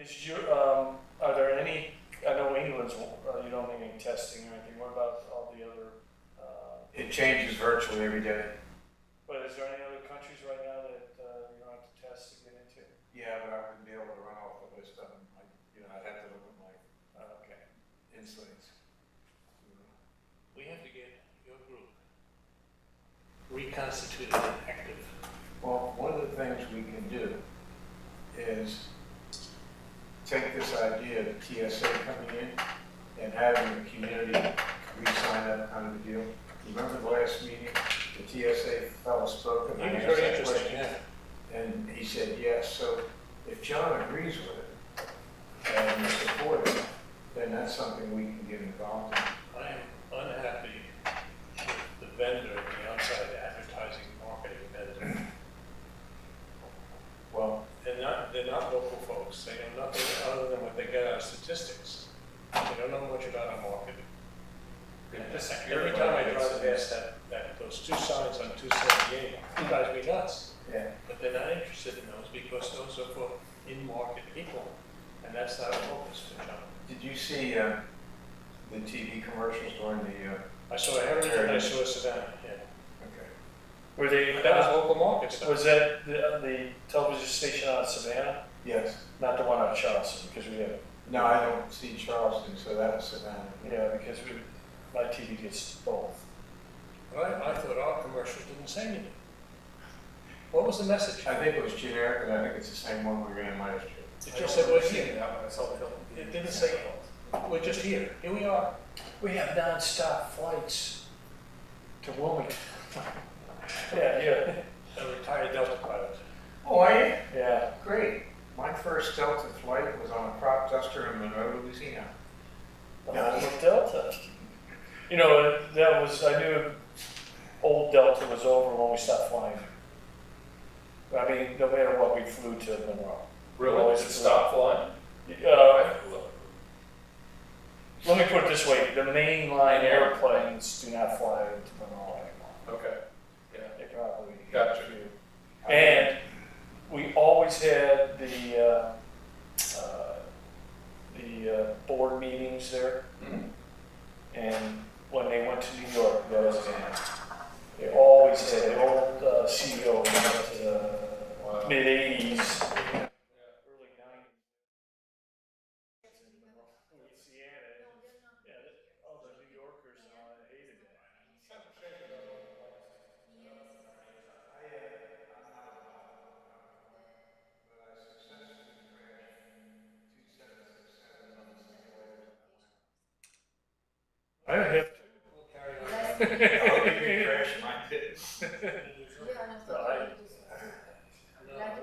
Are there any, I know England's, you don't need any testing or anything, what about all the other? It changes virtually every day. But is there any other countries right now that you don't have to test to get into? Yeah, but I wouldn't be able to run off the list of them. I'd have to look at my Okay. instincts. We have to get your group reconstituted and active. Well, one of the things we can do is take this idea of TSA coming in and having the community re-sign up kind of a deal. Remember the last meeting, the TSA fellow spoke and He was I asked very that interesting, question, and he said yes. So if John agrees with it and supports it, then that's something we can get involved in. I am unhappy with the vendor, the outside advertising marketing vendor. Well, They're not local folks. They know nothing other than what they get out of statistics. They don't know much about our marketing. Every time I drive past those two signs on 278, it drives me nuts. yeah. But they're not interested in those because those are for in-market people, and that's not a focus for John. Did you see the TV commercials during the? I saw Heritage and I saw Savannah. Yeah. Okay. Were they, But that was local market stuff. was that the television station on Savannah? Yes. Not the one on Charleston, because we have, No, I don't see Charleston, so that was Savannah. yeah, because my TV gets both. I thought our commercial didn't say anything. What was the message? I think it was generic, and I think it's the same one we ran last year. It just said we're here. It didn't say we're just here. Here we are. We have non-stop flights to Wilmington. Yeah. A retired Delta pilot. Oh, are you? Yeah. Great. My first Delta flight was on a prop duster in Monroe, Louisiana. The home of Delta. You know, that was, I knew old Delta was over when we stopped flying. I mean, no matter what, we flew to Monroe. Really? Always Did it stop flying? Let me put it this way, the mainline airplanes do not fly to Monroe anymore. Okay. Yeah. They probably. Gotcha. do. And we always had the board meetings there. Mm-hmm. And when they went to New York, that was they always had the old CEO in the mid-80s, early 90s. Louisiana, yeah, all the New Yorkers hated it. But I successfully crashed 2 767s on the simulators. I have We'll carry on. I'll give you a crash, mine did.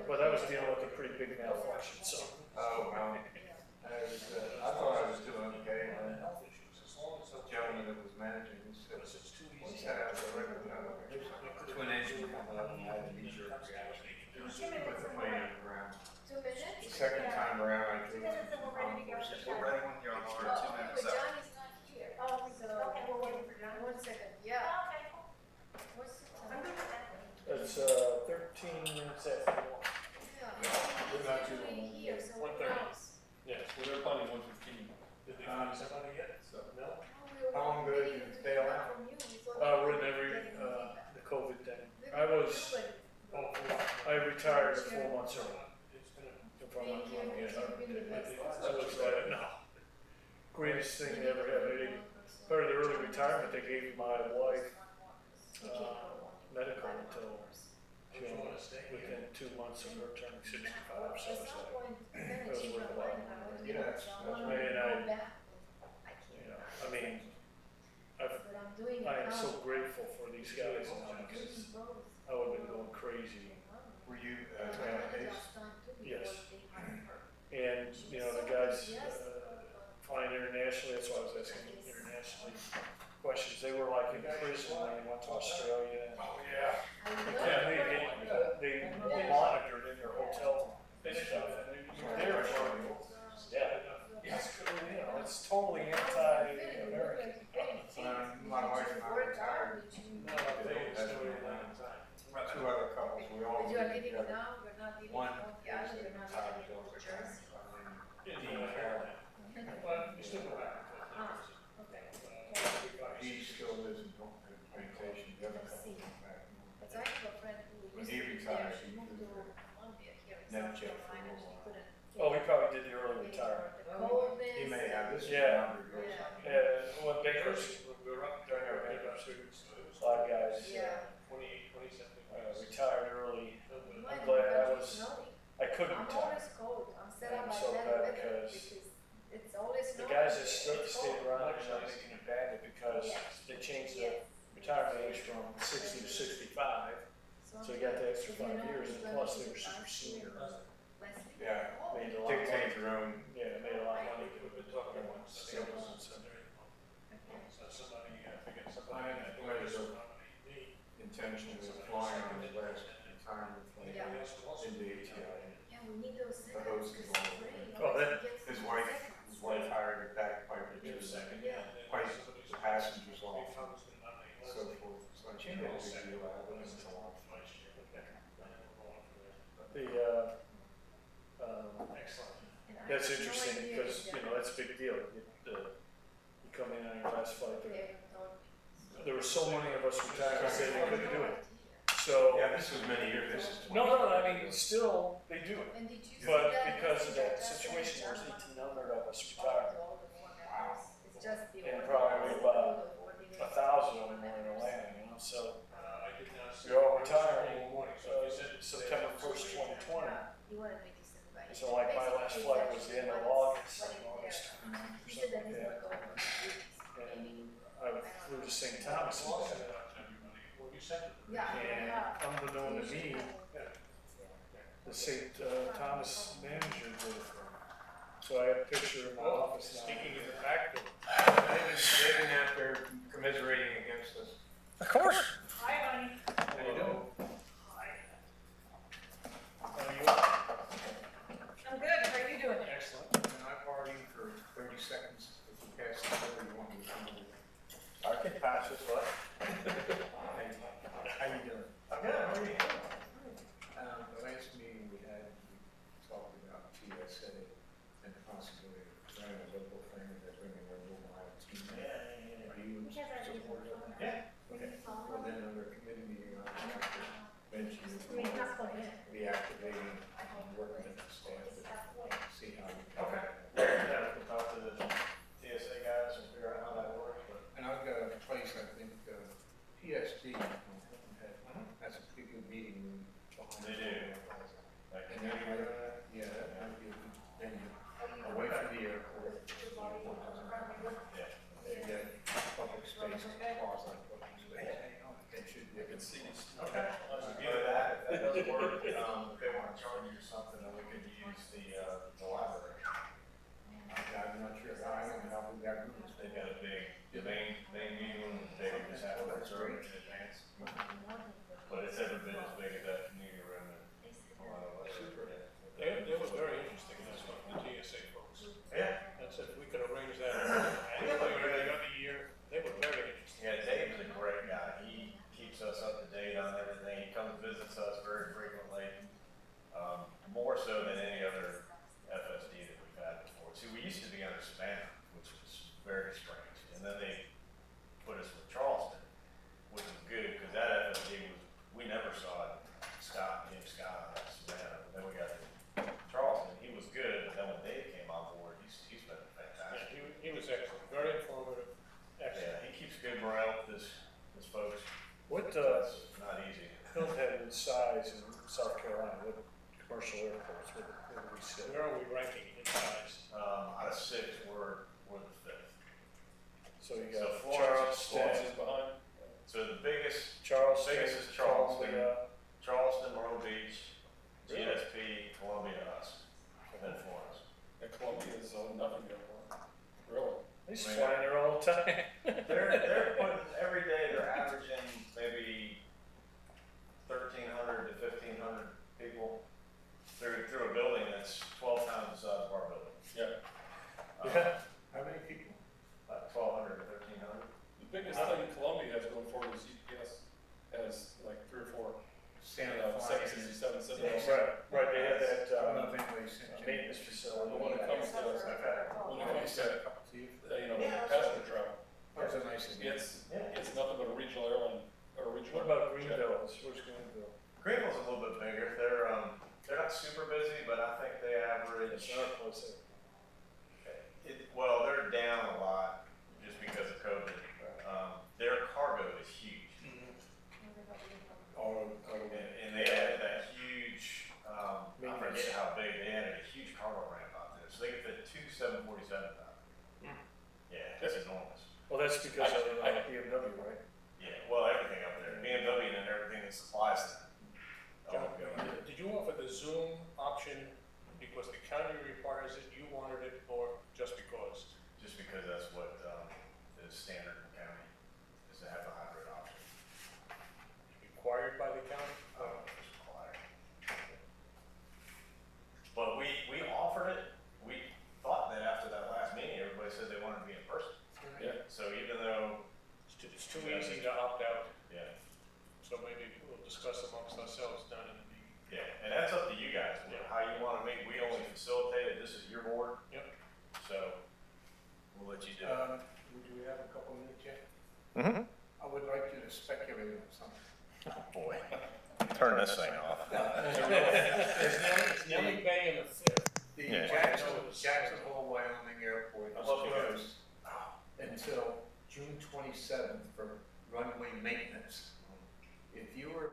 But I was dealing with a pretty big malfunction, so. Oh, well, I thought I was doing okay. And the gentleman that was managing, he said, what's that out there? Twin engine coming up and I had a knee-jerk reaction. Put the plane on the ground. 2 minutes? The second time around, I drove. We're ready to go. We're ready when you're on the order, 2 minutes But out. John is not here. Oh, so, okay, we're waiting for John. 1 second, yeah. Okay, cool. What's the I'm time? good with that. It's 13 minutes after 1. We're not too long. He's here, so 1:30. it counts. Yes. Well, they're planning 115. Did they find somebody yet? So. No? How long ago did you bail out? We're in the COVID thing. I retired 4 months early. If I'm not wrong, yeah. I was like, no. Greatest thing they ever had. Part of the early retirement, they gave my wife medical until within 2 months of her turning 65. So it's like, that was worth a lot. Yes, that's And I mean, I am so grateful for these guys now because I would have been going crazy. Were you pace? Yes. And, you know, the guys flying internationally, that's why I was asking internationally questions. They were like in prison when they went to Australia. Oh, yeah. They monitored in their hotel and stuff. And they're horrible. Yeah. You know, it's totally anti-American. My wife and I retired. Two other couples, we all But you are lived leaving together. now, you're not leaving One home, was the other, in you're not retired leaving home, Delta Jersey. Company, But you still go back and forth. Okay. He still lives in plantation, the other couple went back. But I have a friend who When used he to be retired, there, she he moved to was Columbia here in net South check for a Carolina, little she while. couldn't. Oh, he probably did the early retirement. The coldness. He may have, this is Yeah. a number of years. Yeah. When bankruptcy, We were up during our there, bankruptcy, so it was a lot of guys Yeah. 27. retired early. Mine glad I country's was- snowing. I couldn't I'm retire. always cold, I'm set up I'm like so that glad weather because because it's always The snowing. guys that still It's stayed cold. around ended up making it bad because they changed the Yes. retirement age from 60 to 65. So you got the extra If you 5 know years, who's and gonna plus be they were the super last senior. year, Leslie? Yeah. Oh, Made a lot of money. Dictate their own. Yeah, made a lot of money. We've been talking about Sales sales and and stuff. so somebody, forget I somebody. had pledged a intention of flying on his last retirement flight Yeah. into ATI. Yeah, we need those The host seconds, is it's all- great. Oh, Otherwise that- it gets His some wife seconds. hired a bagpiper Give a to second. Yeah. pipe the passengers off, So so forth. So I think that's a big deal. I think it's a lot. The, Excellent. And I that's have no interesting idea because, if you know, that's a big deal. You come in on your last flight, they told me. there were so many of us retired that said they couldn't do it. So, Yeah, this was many years, this is. no, I mean, still, they do it. And did you see But that? because of that That's situation, there's just 1,800 of us all retired. the older one that was- It's just the And older probably ones, about the ordinary 1,000 of them one were in that was- Atlanta, you know, so I did not see. you're all retiring, Morning, so you said. September 1st, 2020. He wanted me to send by. So like my last flight was the end of August, like August He 29th or said that something he's like gonna that. go over the And I flew to St. Thomas Well, and back. well, you sent it. Yeah, And yeah. unbeknown to me, the St. Thomas manager did it. So I have a picture in my Well, office now. speaking of the fact that They've been out there commiserating against us. Of course. Hi, honey. How you doing? I'm good, how are you doing? excellent. And I partied for 30 seconds if you pass the 31 to come over. I can pass this way. How you doing? I'm good, how are you? The last meeting we had, we talked about TSA and the possibility of running a local thing that bringing a mobile team. Are you supportive of that? Yeah. Okay. Well, then under a committee meeting, I'll have to mention I mean, not for me. reactivating working with the staff to see how we can. Okay. Yeah, we can talk to the TSA guys and figure out how that works, but. And I've got a place, I think, PSD, that's a pretty good meeting room. They do. And then, yeah, that would be a good venue, away from the airport. Yeah. You get public space, quasi public space. It should be. I can see these. Okay. Either that, if that doesn't work, if they want to charge you something, then we could use the library. I'm not sure how, I don't know how big that room is. They've got a big, main meeting room, they would just have to reserve it in advance. But it's every bit as big as that community room and. Super. They were very interesting, that's what the TSA folks. Yeah, That's it, we could arrange that annually or every other year. They were very interesting. yeah, Dave's a great guy. He keeps us up to date on everything. He comes visits us very frequently. More so than any other FSD that we've had before. See, we used to be under Savannah, which was very strange. And then they put us with Charleston, which was good because that FSD was, we never saw Scott on Savannah. But then we got to Charleston. He was good, but then when Dave came on board, he's been Yeah, fantastic. he was excellent, very informative, excellent. Yeah, he keeps good morale with his folks. What, It's not easy. Hillhead in size in South Carolina, what commercial airports, where do we sit? Where are we ranking in size? Out of 6, we're the 5th. So you So got Florence Florence is Charleston, behind. So the biggest, Charleston, biggest is Charleston. Columbia. Charleston, Myrtle Beach, Really? GSP, Columbia, us, and then Florence. And Columbia is nothing airport. Really? They just flying there all the time. They're putting, every day they're averaging maybe 1,300 to 1,500 people through a building that's 12 times the size of our building. Yeah. Yeah. How many people? Like 1,200 to 1,300. The biggest thing Columbia has going for it is UPS has like 3 or 4 Stand up. seven sixty-seven, Right, they had that, I don't know if anybody sent you. maintenance facility. But when it comes to, when it comes to, you know, passenger travel, That was a nice thing. it's nothing but a regional airline, or a regional. What about Greenville? Where's Greenville? Greenville's a little bit bigger. They're not super busy, but I think they average. It's not close. Well, they're down a lot just because of COVID. Their cargo is huge. And they had that huge, I forget how big, they had a huge cargo ramp out there. So they could fit two 747s out. Yeah, that's enormous. Well, that's because of BMW, right? Yeah, well, everything up there, BMW and everything that supplies that. John, did you offer the Zoom option because the county requires it, you wanted it, or just because? Just because that's what is standard in the county, is to have a hybrid option. Required by the county? It's required. But we offered it. We thought that after that last meeting, everybody said they wanted to be in person. Yeah. So even though, It's too easy to opt out, yeah, so maybe we'll discuss amongst ourselves down in the meeting. yeah, and that's up to you guys, how you want to meet. We only facilitate it. This is your board. Yep. So we'll let you do it. Do we have a couple minutes yet? I would like you to speculate on something. Oh, boy. Turn this thing off. It's Nellie Bay and the Fifth. The Yeah. Jackson Hole, Wyoming Airport I is love you closed until June 27th for runway maintenance. If you were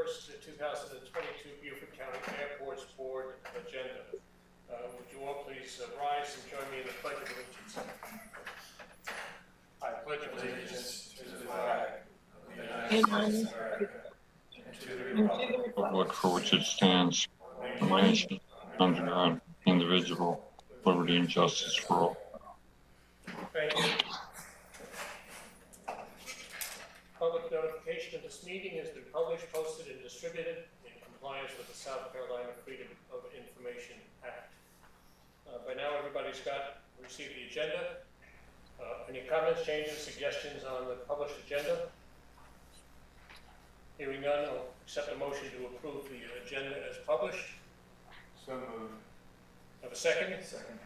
21st, 2022 Beaufort County Airports Board agenda. Would you all please rise and join me in the Pledge of Allegiance? I pledge allegiance to the flag of the United States of America and to the republic for which it stands, one nation, under God, indivisible, liberty and justice for all. Thank you. Public notification of this meeting has been published, posted, and distributed in compliance with the South Carolina Freedom of Information Act. By now, everybody's received the agenda. Any comments, changes, suggestions on the published agenda? Hearing none, I'll accept a motion to approve the agenda as published. So moved. Have a second? Second.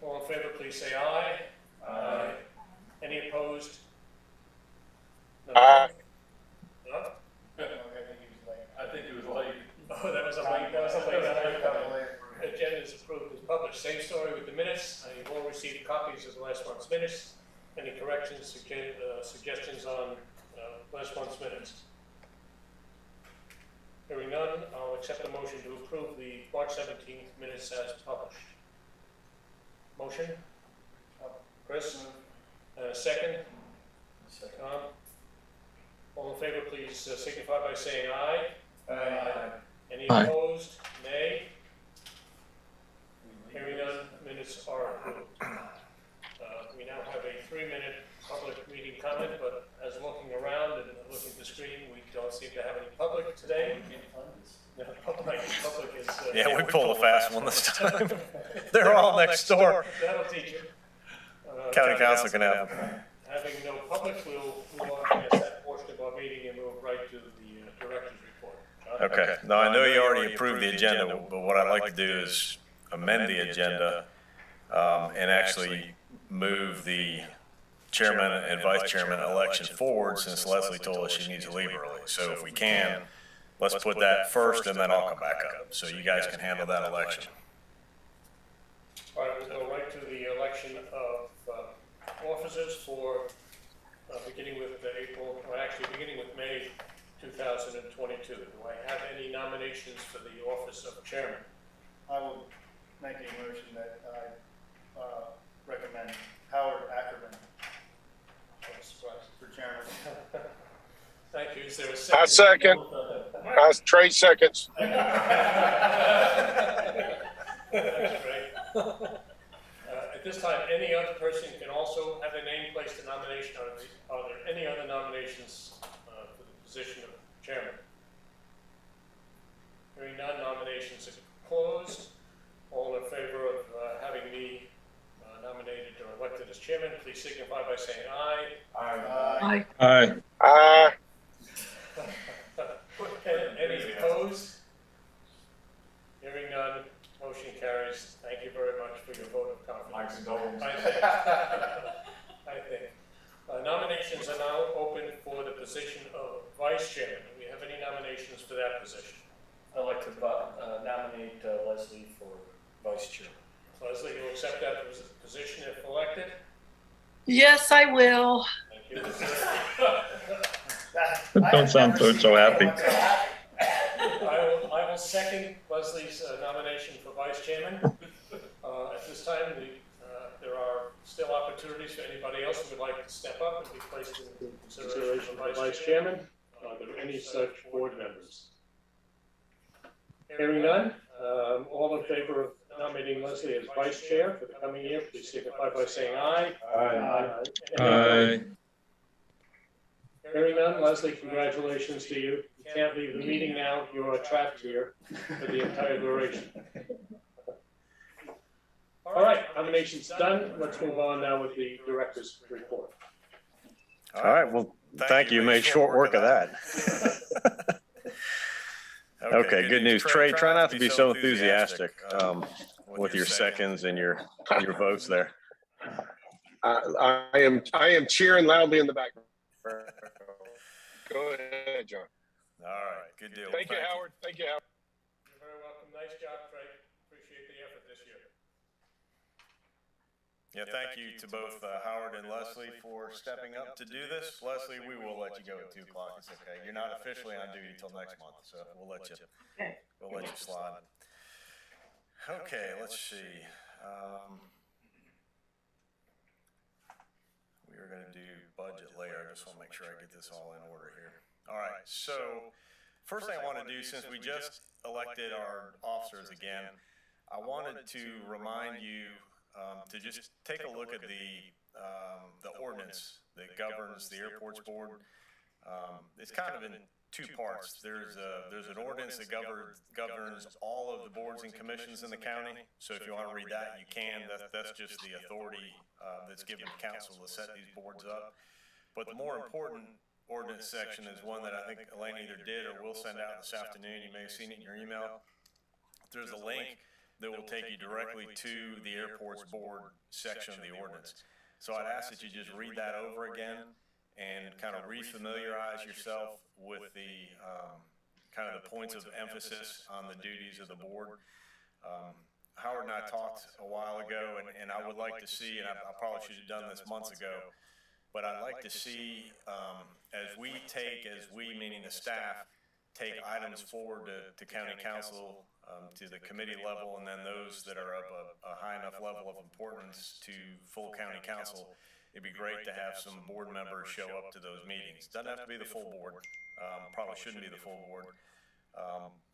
All in favor, please say aye. Aye. Any opposed? Aye. No? I think he was late. Oh, that was a late comment. Agenda is approved as published. Same story with the minutes. You've all received copies of last month's minutes. Any corrections, suggestions on last month's minutes? Hearing none, I'll accept a motion to approve the March 17th minutes as published. Motion? Chris? Second? Tom? All in favor, please signify by saying aye. Aye. Any Aye. opposed? Nay? Hearing none, minutes are approved. We now have a 3-minute public meeting comment, but as looking around and looking at the screen, we don't seem to have any public today. No, public is... Yeah, we pulled a fast one this time. They're all next door. That'll teach you. County council can have them. Having no public, we'll move on past that portion of our meeting and move right to the director's report. John? Okay. Now, I know you already approved the agenda, but what I'd like to do is amend the agenda and actually move the chairman and vice chairman election forward, since Leslie told us she needs to leave early. So if we can, let's put that first and then I'll come back up, so you guys can handle that election. All right, we'll go right to the election of officers for beginning with beginning with May 2022. Do I have any nominations for the office of chairman? I will make a motion that I recommend Howard Ackerman for chairman. Thank you. Is there a second? I second. Trade seconds. That's great. At this time, any other person can also have their name placed in nomination. Are there any other nominations for the position of chairman? Hearing none, nominations are closed. All in favor of having me nominated or elected as chairman, please signify by saying aye. Aye. Aye. Aye. Any opposed? Hearing none, motion carries. Thank you very much for your vote of confidence. My condolences. I think. Nominations are now open for the position of vice chairman. Do we have any nominations for that position? I'd like to nominate Leslie for vice chair. Leslie, you'll accept that position if elected? Yes, I will. Thank you. Don't sound so happy. I will second Leslie's nomination for vice chairman. At this time, there are still opportunities for anybody else who would like to step up and be placed in consideration for vice chairman. Are there any such board members? Hearing none, all in favor of nominating Leslie as vice chair for the coming year, please signify by saying aye. Aye. Aye. Hearing none, Leslie, congratulations to you. You can't leave the meeting now. You are trapped here for the entire duration. All right, nominations done. Let's move on now with the director's report. All right, well, thank you. Made short work of that. Okay, good news. Trey, try not to be so enthusiastic with your seconds and your votes there. I am cheering loudly in the background. Go ahead, John. All right, good deal. Thank you, Howard. Thank you, Howard. You're very welcome. Nice job, Trey. Appreciate the effort this year. Yeah, thank you to both Howard and Leslie for stepping up to do this. Leslie, we will let you go at 2 o'clock. It's okay. You're not officially on duty till next month, so we'll let you slide. Okay, let's see. We are going to do budget later. I just want to make sure I get this all in order here. All right, so first thing I want to do, since we just elected our officers again, I wanted to remind you to just take a look at the ordinance that governs the airports board. It's kind of in 2 parts. There's an ordinance that governs all of the boards and commissions in the county. So if you want to read that, you can. That's just the authority that's given to council to set these boards up. But the more important ordinance section is one that I think Elaine either did or will send out this afternoon. You may have seen it in your email. There's a link that will take you directly to the airports board section of the ordinance. So I'd ask that you just read that over again and kind of refamiliarize yourself with the kind of the points of emphasis on the duties of the board. Howard and I talked a while ago, and I would like to see, and I probably should have done this months ago, but I'd like to see as we meaning the staff, take items forward to county council, to the committee level, and then those that are of a high enough level of importance to full county council. It'd be great to have some board members show up to those meetings. Doesn't have to be the full board, probably shouldn't be the full board,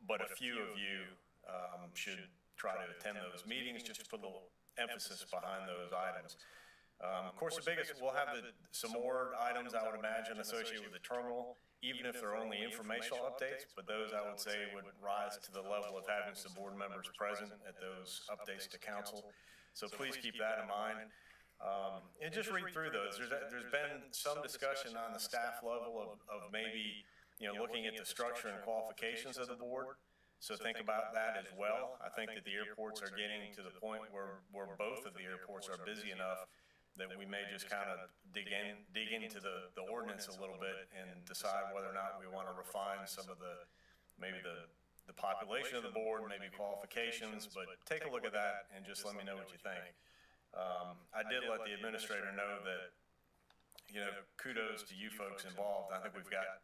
but a few of you should try to attend those meetings just to put a little emphasis behind those items. Of course, the biggest, we'll have some more items, I would imagine, associated with the terminal, even if they're only informational updates, but those I would say would rise to the level of having some board members present at those updates to council. So please keep that in mind. And just read through those. There's been some discussion on the staff level of maybe, looking at the structure and qualifications of the board. So think about that as well. I think that the airports are getting to the point where both of the airports are busy enough that we may just kind of dig into the ordinance a little bit and decide whether or not we want to refine some of maybe the population of the board, maybe qualifications, but take a look at that and just let me know what you think. I did let the administrator know that, kudos to you folks involved. I think we've got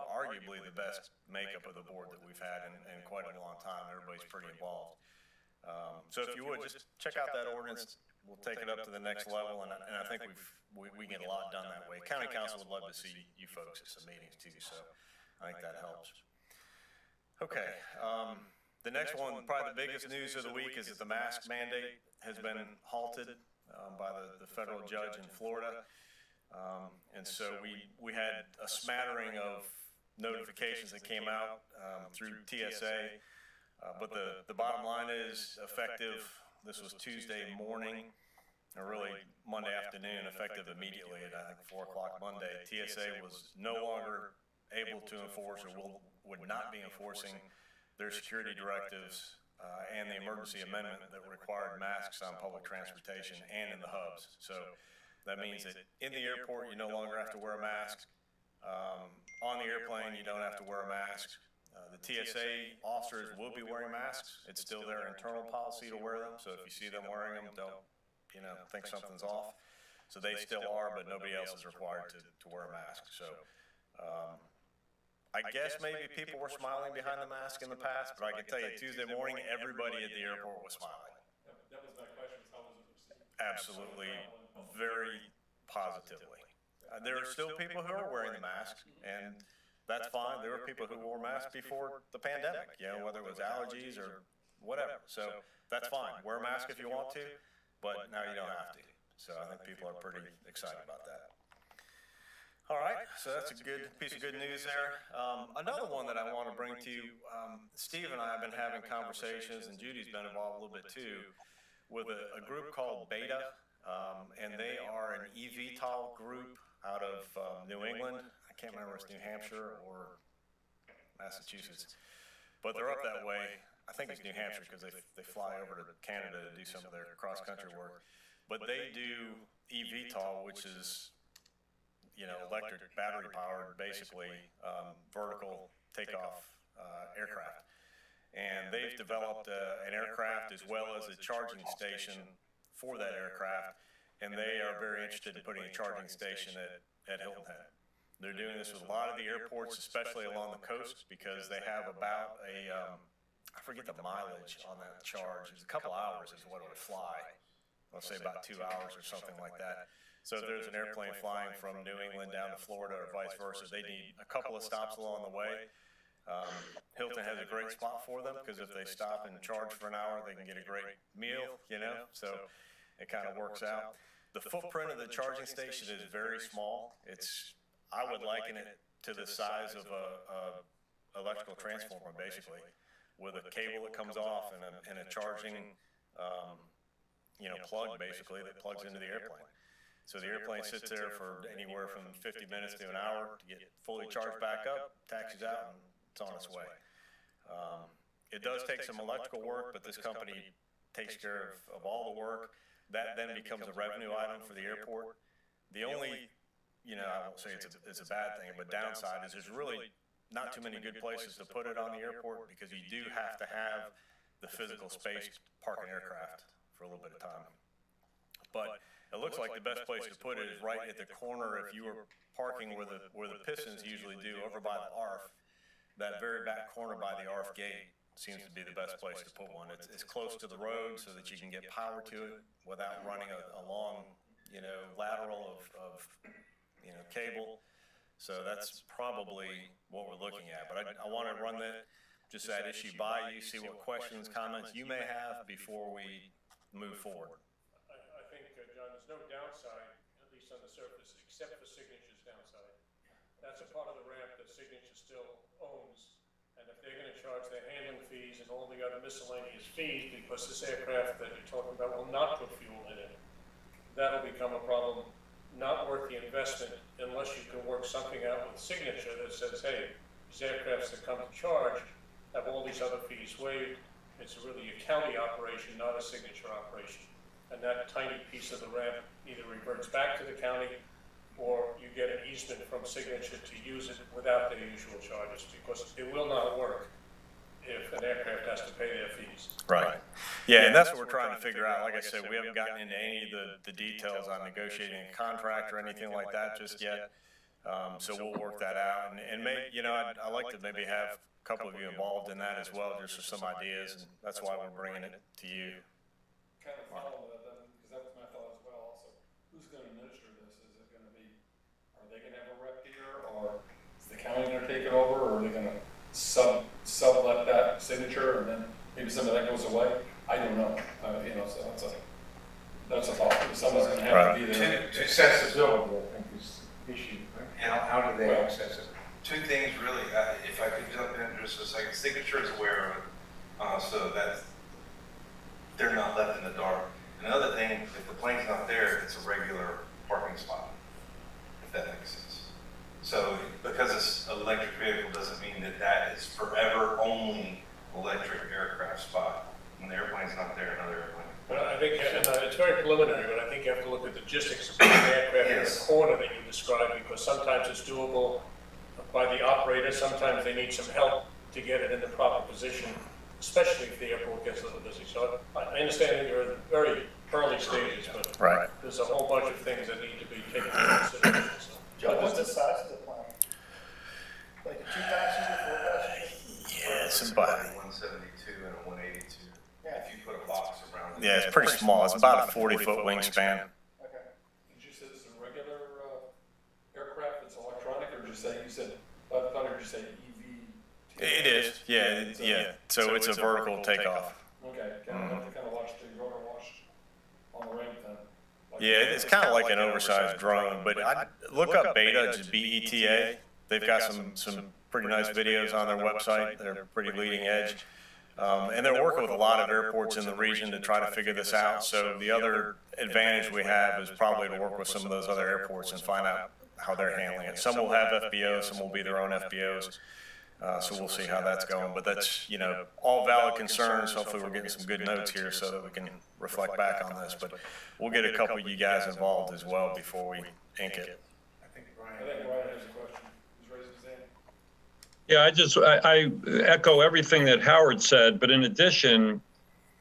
arguably the best makeup of the board that we've had in quite a long time. Everybody's pretty involved. So if you would, just check out that ordinance. We'll take it up to the next level, and I think we get a lot done that way. County Council would love to see you folks at some meetings too, so I think that helps. Okay, the next one, probably the biggest news of the week, is that the mask mandate has been halted by the federal judge in Florida. And so we had a smattering of notifications that came out through TSA, but the bottom line is effective. This was Tuesday morning, or really Monday afternoon, effective immediately at I think 4 o'clock Monday. TSA was no longer able to enforce or would not be enforcing their security directives and the emergency amendment that required masks on public transportation and in the hubs. So that means that in the airport, you no longer have to wear a mask. On the airplane, you don't have to wear a mask. The TSA officers will be wearing masks. It's still their internal policy to wear them. So if you see them wearing them, don't, think something's off. So they still are, but nobody else is required to wear a mask. So I guess maybe people were smiling behind the mask in the past, but I can tell you Tuesday morning, everybody at the airport was smiling. That was my question, how was it received? Absolutely, very positively. There are still people who are wearing the masks, and that's fine. There were people who wore masks before the pandemic, whether it was allergies or whatever. So that's fine. Wear a mask if you want to, but now you don't have to. So I think people are pretty excited about that. All right, so that's a good piece of good news there. Another one that I want to bring to you, Steve and I have been having conversations, and Judy's been involved a little bit too, with a group called Beta, and they are an eVTOL group out of New England. I can't remember if it's New Hampshire or Massachusetts, but they're up that way. I think it's New Hampshire because they fly over to Canada to do some of their cross-country work. But they do eVTOL, which is electric, battery-powered, basically vertical takeoff aircraft. And they've developed an aircraft as well as a charging station for that aircraft, and they are very interested in putting a charging station at Hilton Head. They're doing this with a lot of the airports, especially along the coast, because they have about I forget the mileage on that charge. It's a couple hours is what it would fly. I'll say about 2 hours or something like that. So if there's an airplane flying from New England down to Florida or vice versa, they need a couple of stops along the way. Hilton has a great spot for them because if they stop and charge for an hour, they can get a great meal, so it kind of works out. The footprint of the charging station is very small. I would liken it to the size of a electrical transformer, basically, with a cable that comes off and a charging, plug, basically, that plugs into the airplane. So the airplane sits there for anywhere from 50 minutes to an hour to get fully charged back up, taxis out, and it's on its way. It does take some electrical work, but this company takes care of all the work. That then becomes a revenue item for the airport. The only, I won't say it's a bad thing, but downside is there's really not too many good places to put it on the airport because you do have to have the physical space to park an aircraft for a little bit of time. But it looks like the best place to put it is right at the corner. If you were parking where the Pistons usually do, over by the ARF, that very back corner by the ARF gate seems to be the best place to put one. It's close to the road so that you can get power to it without running a long, lateral of cable. So that's probably what we're looking at. But I want to run that issue by you, see what questions, comments you may have before we move forward. I think, John, there's no downside, at least on the surface, except for Signature's downside. That's a part of the ramp that Signature still owns. And if they're going to charge their handling fees and all the other miscellaneous fees, because this aircraft that you're talking about will not put fuel in it, that'll become a problem, not worth the investment unless you can work something out with Signature that says, hey, these aircrafts that come to charge have all these other fees waived. It's really a county operation, not a Signature operation. And that tiny piece of the ramp either reverts back to the county or you get an easement from Signature to use it without their usual charges, because it will not work if an aircraft has to pay their fees. Right. Yeah, and that's what we're trying to figure out. Like I said, we haven't gotten into any of the details on negotiating a contract or anything like that just yet. So we'll work that out. And I'd like to maybe have a couple of you involved in that as well, just for some ideas, and that's why we're bringing it to you. Kind of follow that, because that was my thought as well. Also, who's going to administer this? Is it going to be, are they going to have a rep here, or is the county going to take it over, or are they going to sublet that Signature, and then maybe some of that goes away? I don't know. So that's a thought. Someone's going to have to be there. Accessibility, I think, is the issue. How do they access it? Two things really, if I could jump in just for a second. Signature is aware of it, so that they're not left in the dark. Another thing, if the plane's not there, it's a regular parking spot, if that makes sense. So because it's an electric vehicle doesn't mean that is forever only electric aircraft spot. When the airplane's not there, another airplane. But I think, and it's very preliminary, but I think you have to look at the logistics of the aircraft in the corner that you described, because sometimes it's doable by the operator, sometimes they need some help to get it in the proper position, especially if the airport gets a little busy. So I understand that you're in very early stages, but there's a whole bunch of things that need to be taken into consideration. So. Joe, what's the size of the plane? Like a 2 passenger, 4 passenger? Yeah, it's about 172 and a 182. Yeah. If you put a box around it. Yeah, it's pretty small. It's about a 40-foot wingspan. Okay. Did you say it's a regular aircraft that's electronic, or just say you said? I thought I heard you say EV. It is, yeah. So it's a vertical takeoff. Okay, kind of watch the rotor wash on the ramp then. Yeah, it's kind of like an oversized drone, but look up Beta, just BETA. They've got some pretty nice videos on their website. They're pretty leading edge. And they're working with a lot of airports in the region to try to figure this out. So the other advantage we have is probably to work with some of those other airports and find out how they're handling it. Some will have FBOs, some will be their own FBOs. So we'll see how that's going. But that's, all valid concerns. Hopefully we're getting some good notes here so that we can reflect back on this. But we'll get a couple of you guys involved as well before we ink it. I think Brian has a question. He's raising his hand. Yeah, I echo everything that Howard said, but in addition,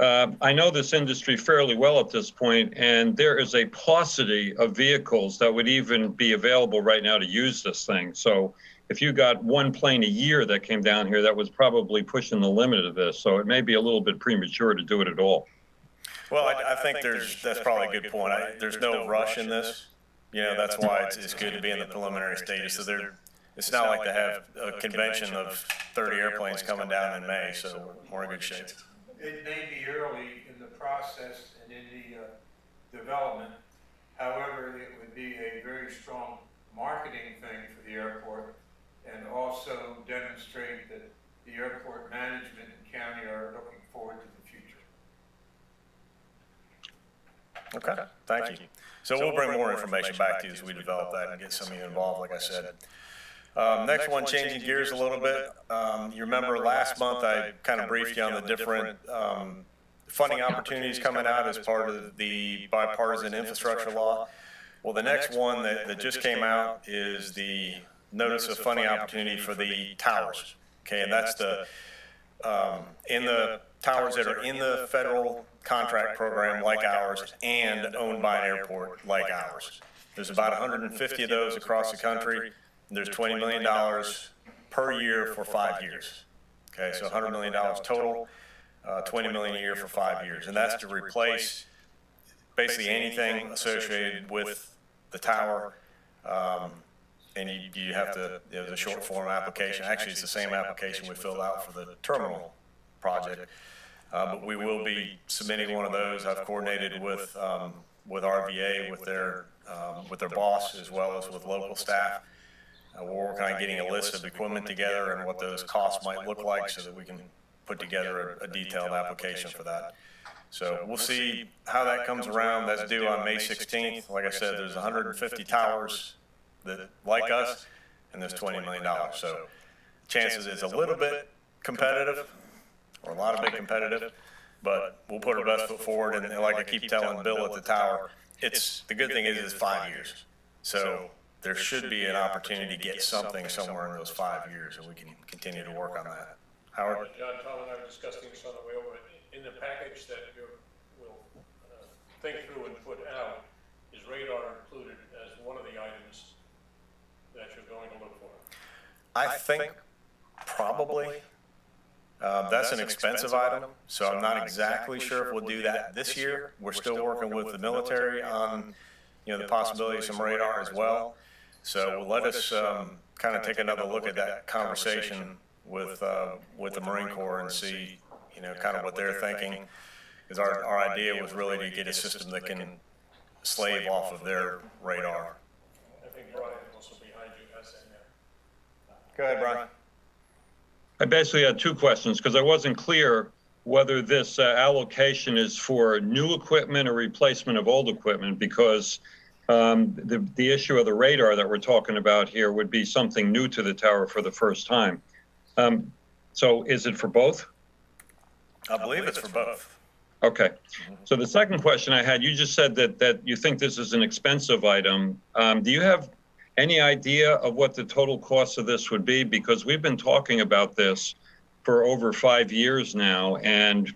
I know this industry fairly well at this point, and there is a paucity of vehicles that would even be available right now to use this thing. So if you got one plane a year that came down here, that was probably pushing the limit of this. So it may be a little bit premature to do it at all. Well, I think that's probably a good point. There's no rush in this. You know, that's why it's good to be in the preliminary stages. So it's not like to have a convention of 30 airplanes coming down in May, so we're in good shape. It may be early in the process and in the development. However, it would be a very strong marketing thing for the airport and also demonstrate that the airport management and county are looking forward to the future. Okay, thank you. So we'll bring more information back to you as we develop that and get some of you involved, like I said. Next one, changing gears a little bit. You remember last month I kind of briefed you on the different funding opportunities coming out as part of the bipartisan infrastructure law. Well, the next one that just came out is the notice of funding opportunity for the towers. Okay, and that's in the towers that are in the federal contract program like ours and owned by an airport like ours. There's about 150 of those across the country. There's $20 million per year for 5 years. Okay, so $100 million total, $20 million a year for 5 years. And that's to replace basically anything associated with the tower. And you have to, the short form application. Actually, it's the same application we filled out for the terminal project. But we will be submitting one of those. I've coordinated with RVA, with their boss, as well as with local staff. We're working on getting a list of equipment together and what those costs might look like so that we can put together a detailed application for that. So we'll see how that comes around. That's due on May 16th. Like I said, there's 150 towers that like us, and there's $20 million. So chances is a little bit competitive, or a lot of bit competitive, but we'll put our best foot forward. And like I keep telling Bill at the tower, the good thing is it's 5 years. So there should be an opportunity to get something somewhere in those 5 years, and we can continue to work on that. Howard? John, Tom, and I were discussing this on the way over. In the package that we'll think through and put out, is radar included as one of the items that you're going to look for? I think probably. That's an expensive item, so I'm not exactly sure if we'll do that this year. We're still working with the military on, the possibility of some radar as well. So let us kind of take another look at that conversation with the Marine Corps and see, kind of what they're thinking. Because our idea was really to get a system that can slave off of their radar. I think Brian also behind you has in there. Go ahead, Brian. I basically had two questions because I wasn't clear whether this allocation is for new equipment or replacement of old equipment, because the issue of the radar that we're talking about here would be something new to the tower for the first time. So is it for both? I believe it's for both. Okay. So the second question I had, you just said that you think this is an expensive item. Do you have any idea of what the total cost of this would be? Because we've been talking about this for over 5 years now. And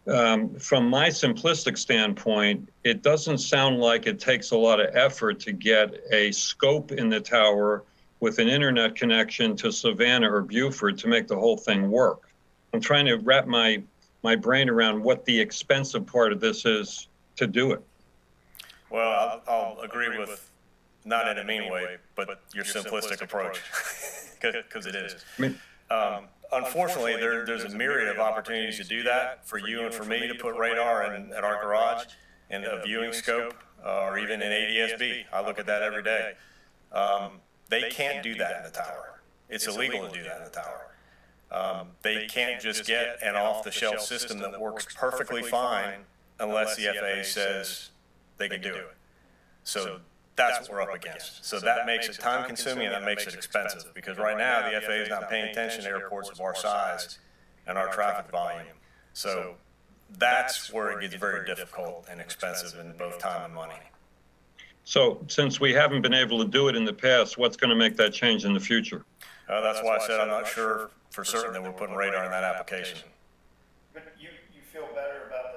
from my simplistic standpoint, it doesn't sound like it takes a lot of effort to get a scope in the tower with an internet connection to Savannah or Beaufort to make the whole thing work. I'm trying to wrap my brain around what the expensive part of this is to do it. Well, I'll agree with, not in a mean way, but your simplistic approach, because it is. Unfortunately, there's a myriad of opportunities to do that for you and for me to put radar at our garage in a viewing scope, or even in ADSB. I look at that every day. They can't do that in the tower. It's illegal to do that in the tower. They can't just get an off-the-shelf system that works perfectly fine unless the FAA says they can do it. So that's what we're up against. So that makes it time-consuming and that makes it expensive, because right now the FAA is not paying attention to airports of our size and our traffic volume. So that's where it gets very difficult and expensive in both time and money. So since we haven't been able to do it in the past, what's going to make that change in the future? That's why I said I'm not sure for certain that we're putting radar in that application. But you feel better about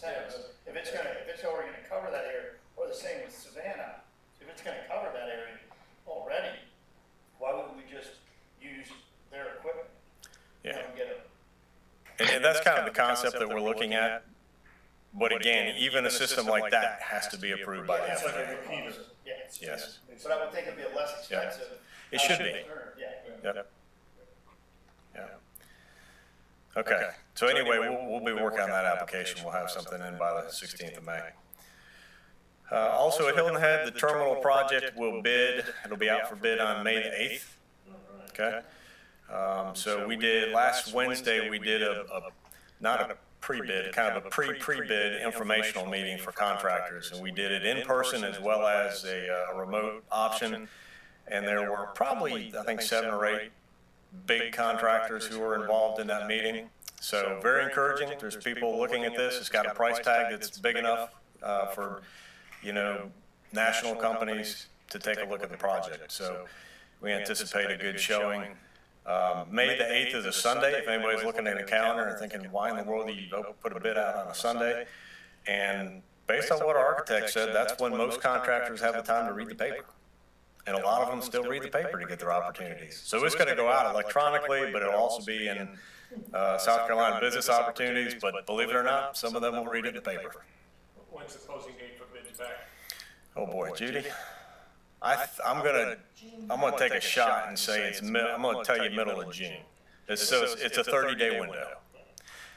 sense. If it's already gonna cover that area, or the same with Savannah, if it's gonna cover that area already, why wouldn't we just use their equipment? Yeah. And get it. And that's kind of the concept that we're looking at. But again, even a system like that has to be approved by the It's like a FAA. repeater. Yeah, Yes, but I would think it'd be a less expensive. it should be. Yeah. Yep. Yeah. Okay, so anyway, we'll be working on that application. We'll have something in by the 16th of May. Also at Hilton Head, the terminal project will bid, it'll be out for bid on May the 8th. Okay? So we did, last Wednesday, we did not a pre-bid, kind of a pre-bid informational meeting for contractors. And we did it in person as well as a remote option. And there were probably, I think, 7 or 8 big contractors who were involved in that meeting. So very encouraging. There's people looking at this. It's got a price tag that's big enough for, national companies to take a look at the project. So we anticipate a good showing. May the 8th is a Sunday. If anybody's looking at a calendar and thinking, why in the world do you put a bid out on a Sunday? And based on what our architect said, that's when most contractors have the time to read the paper. And a lot of them still read the paper to get their opportunities. So it's going to go out electronically, but it'll also be in South Carolina business opportunities. But believe it or not, some of them will read it in the paper. When's the closing date for bids back? Oh boy, Judy, I'm gonna take a shot and say I'm gonna tell you middle of June. It's a 30-day window.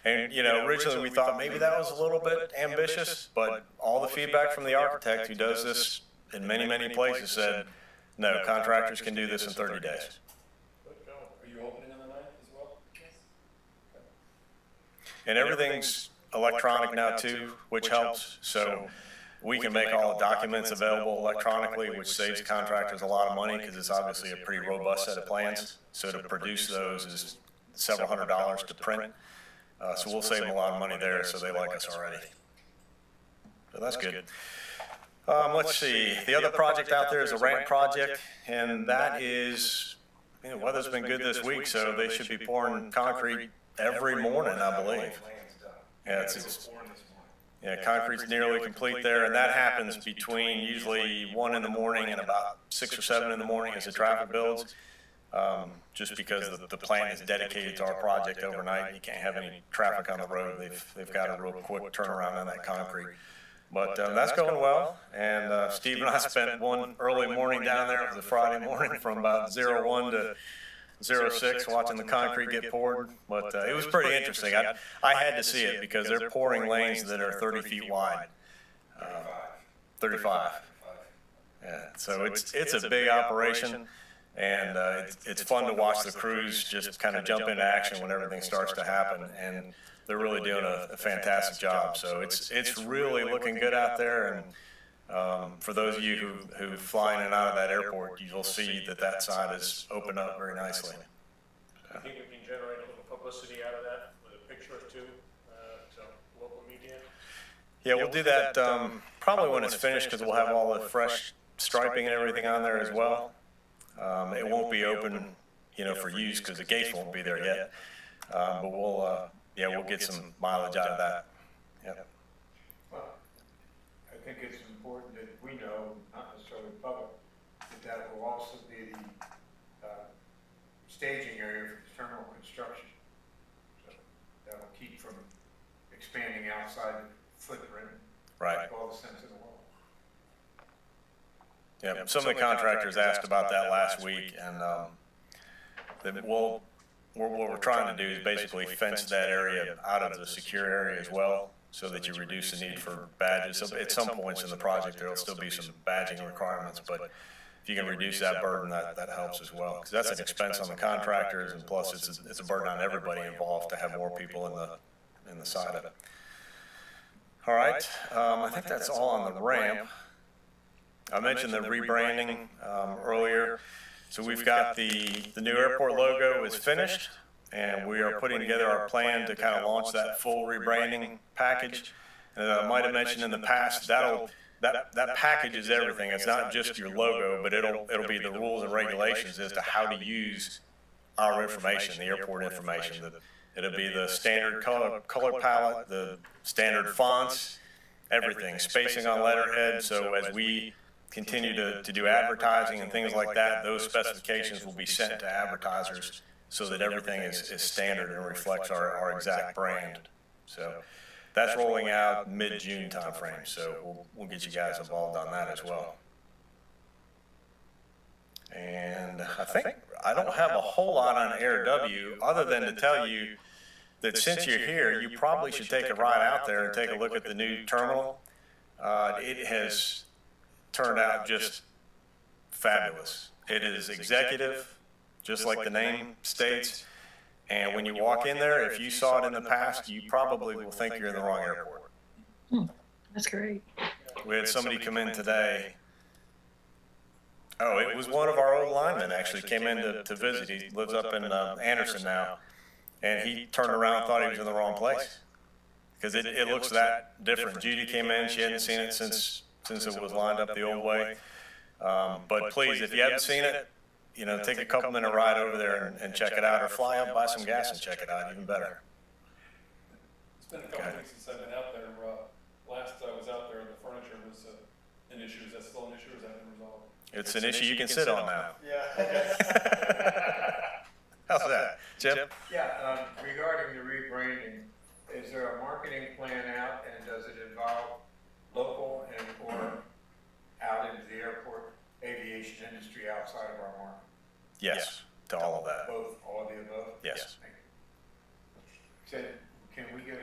And originally we thought maybe that was a little bit ambitious, but all the feedback from the architect who does this in many places said, no, contractors can do this in 30 days. Are you opening on the 9th as well? And everything's electronic now too, which helps. So we can make all the documents available electronically, which saves contractors a lot of money because it's obviously a pretty robust set of plans. So to produce those is several $100s to print. So we'll save them a lot of money there, so they like us already. So that's good. Let's see, the other project out there is a Rant Project, and that is, weather's been good this week, so they should be pouring concrete every morning, I believe. Yeah, concrete's nearly complete there, and that happens between usually 1 in the morning and about 6 or 7 in the morning as the traffic builds. Just because the plant is dedicated to our project overnight, you can't have any traffic on the road. They've got a real quick turnaround on that concrete. But that's going well, and Steve and I spent one early morning down there. It was a Friday morning from about 01 to 06 watching the concrete get poured. But it was pretty interesting. I had to see it because they're pouring lanes that are 30 feet wide. 35. Yeah, so it's a big operation, and it's fun to watch the crews just kind of jump into action when everything starts to happen. And they're really doing a fantastic job. So it's really looking good out there. And for those of you who fly in and out of that airport, you'll see that side is opened up very nicely. I think we can generate a little publicity out of that with a picture or two to local media. Yeah, we'll do that probably when it's finished because we'll have all the fresh striping and everything on there as well. It won't be open, for use because the gates won't be there yet. But we'll get some mileage out of that. Yep. Well, I think it's important that we know, not necessarily the public, that will also be the staging area for the terminal construction. So that will keep from expanding outside the footprint. Right. Make all the sense in the world. Yeah, some of the contractors asked about that last week, and what we're trying to do is basically fence that area out of the secure area as well, so that you reduce the need for badges. So at some points in the project, there will still be some badging requirements, but if you can reduce that burden, that helps as well, because that's an expense on the contractors, and plus it's a burden on everybody involved to have more people in the side of it. All right, I think that's all on the ramp. I mentioned the rebranding earlier. So we've got the new airport logo is finished, and we are putting together our plan to kind of launch that full rebranding package. And I might have mentioned in the past, that package is everything. It's not just your logo, but it'll be the rules and regulations as to how to use our information, the airport information. It'll be the standard color palette, the standard fonts, everything, spacing on letterhead. So as we continue to do advertising and things like that, those specifications will be sent to advertisers so that everything is standard and reflects our exact brand. So that's rolling out mid-June timeframe. So we'll get you guys involved on that as well. And I don't have a whole lot on Air W other than to tell you that since you're here, you probably should take a ride out there and take a look at the new terminal. It has turned out just fabulous. It is executive, just like the name states. And when you walk in there, if you saw it in the past, you probably will think you're in the wrong airport. That's great. We had somebody come in today. Oh, it was one of our old linemen actually came in to visit. He lives up in Anderson now. And he turned around and thought he was in the wrong place. Because it looks that different. Judy came in, she hadn't seen it since it was lined up the old way. But please, if you haven't seen it, take a couple minute ride over there and check it out, or fly up, buy some gas and check it out, even better. It's been a couple weeks since I've been out there. Last I was out there, the furniture was an issue. Is that still an issue, or has that been resolved? It's an issue you can sit on now. Yeah. How's that, Jim? Yeah, regarding the rebranding, is there a marketing plan out, and does it involve local or out into the airport aviation industry outside of our market? Yes, to all of that. Both, all of the above? Yes. So, can we get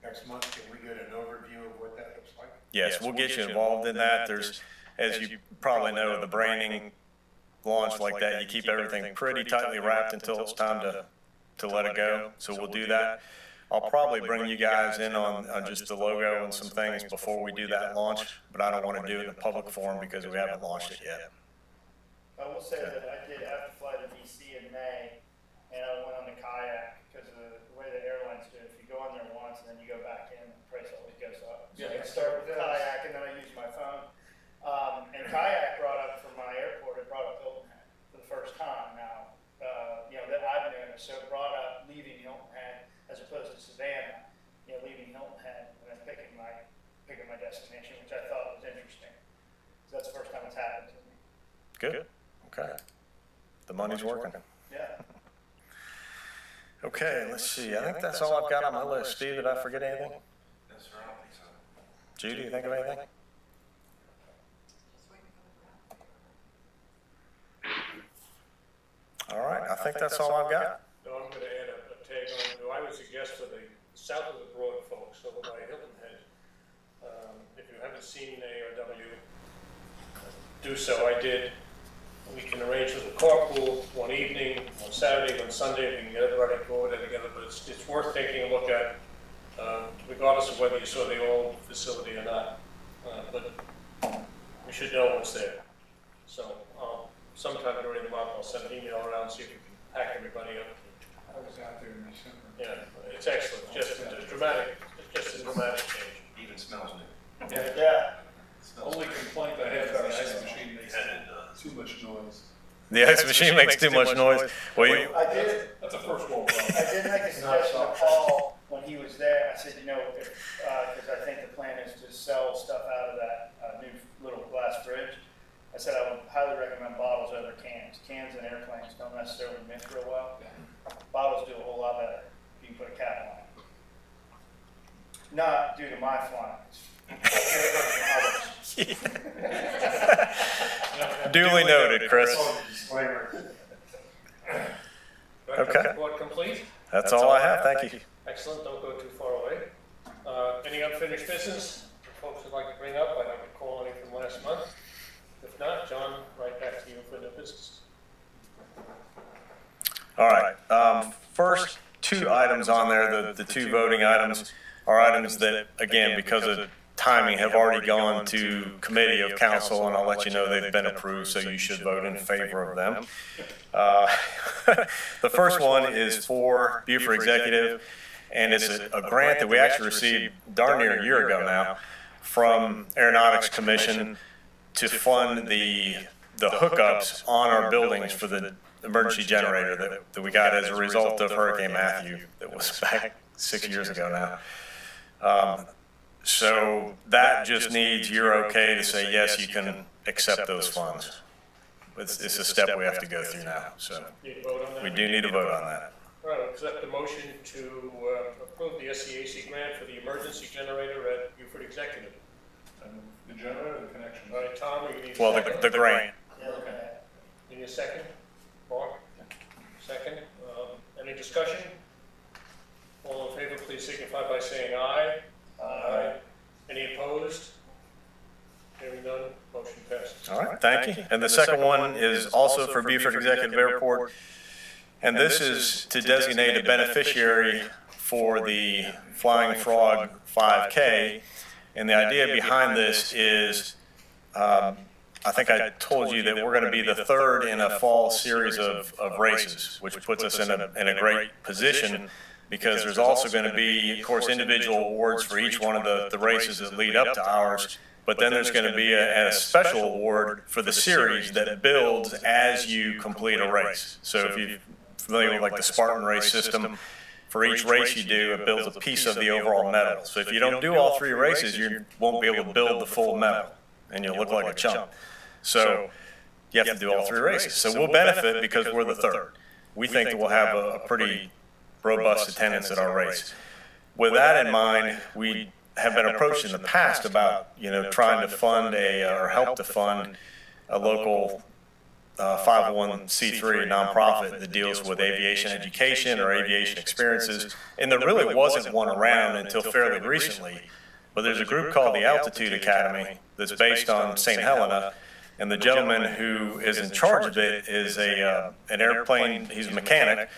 next month, can we get an overview of what that looks like? Yes, we'll get you involved in that. There's, as you probably know, the branding launch like that, you keep everything pretty tightly wrapped until it's time to let it go. So we'll do that. I'll probably bring you guys in on just the logo and some things before we do that launch, but I don't want to do it in a public forum because we haven't launched it yet. I will say that I did have to fly to DC in May, and I went on the kayak because of the way the airlines do it. If you go on there once and then you go back in, the price always goes up. So I start with kayak, and then I use my phone. And kayak brought up from my airport, it brought up Hilton Head for the first time now, that I've noticed. So it brought up leaving Hilton Head as opposed to Savannah, leaving Hilton Head and then picking my destination, which I thought was interesting. So that's the first time it's happened to me. Good. Okay. The money's working. Yeah. Okay, let's see. I think that's all I've got on my list. Steve, did I forget anything? Yes, sir, I don't think so. Judy, you think of anything? All right, I think that's all I've got. No, I'm gonna add a tag on. I was a guest for the South of the Broad folks over by Hilton Head. If you haven't seen ARW, do so. I did. We can arrange with a carpool one evening, on Saturday, on Sunday, we can get everybody go over there together, but it's worth taking a look at, regardless of whether you saw the old facility or not. But we should know what's there. So sometime during the month, I'll send an email around, see if we can pack everybody up. I was out there in December. Yeah, it's excellent, just a dramatic change. Even smells new. Yeah. Only complaint I have about the ice machine makes too much noise. The ice machine makes too much noise. Well, I did. That's a first world problem. I did make a suggestion to Paul when he was there. I said, because I think the plan is to sell stuff out of that new little glass fridge. I said I would highly recommend bottles over cans. Cans and airplanes don't necessarily mix real well. Bottles do a whole lot better if you can put a cap on it. Not due to my flying. duly noted, Chris. Okay. Report complete? That's all I have. Thank you. Excellent, don't go too far away. Any unfinished business folks would like to bring up? I don't recall any from last month. If not, John, right back to you for the business. All right. First two items on there, the two voting items, are items that, again, because of timing, have already gone to committee of council, and I'll let you know they've been approved, so you should vote in favor of them. The first one is for Beaufort Executive, and it's a grant that we actually received darn near a year ago now from Aeronautics Commission to fund the hookups on our buildings for the emergency generator that we got as a result of Hurricane Matthew that was back 6 years ago now. So that just needs your okay to say, yes, you can accept those funds. It's a step we have to go through now, so Need to vote on that? we do need to vote on that. All right, I'll accept the motion to approve the SCAC grant for the emergency generator at Beaufort Executive. The generator or the connection? All right, Tom, you need a Well, second? the grant. Okay. Need a second? Mark? Second. Any discussion? All in favor, please signify by saying aye. Aye. Any opposed? Hearing none, motion passes. All right, thank you. And the second one is also for Beaufort Executive Airport. And this is to designate a beneficiary for the Flying Frog 5K. And the idea behind this is, I think I told you that we're going to be the third in a fall series of races, which puts us in a great position, because there's also going to be, of course, individual awards for each one of the races that lead up to ours. But then there's going to be a special award for the series that builds as you complete a race. So if you're familiar with like the Spartan race system, for each race you do, it builds a piece of the overall medal. So if you don't do all 3 races, you won't be able to build the full medal, and you'll look like a chump. So you have to do all 3 races. So we'll benefit because we're the third. We think that we'll have a pretty robust attendance at our race. With that in mind, we have been approached in the past about, trying to fund or help to fund a local 501c3 nonprofit that deals with aviation education or aviation experiences. And there really wasn't one around until fairly recently. But there's a group called the Altitude Academy that's based on St. Helena. And the gentleman who is in charge of it is an airplane, he's a mechanic.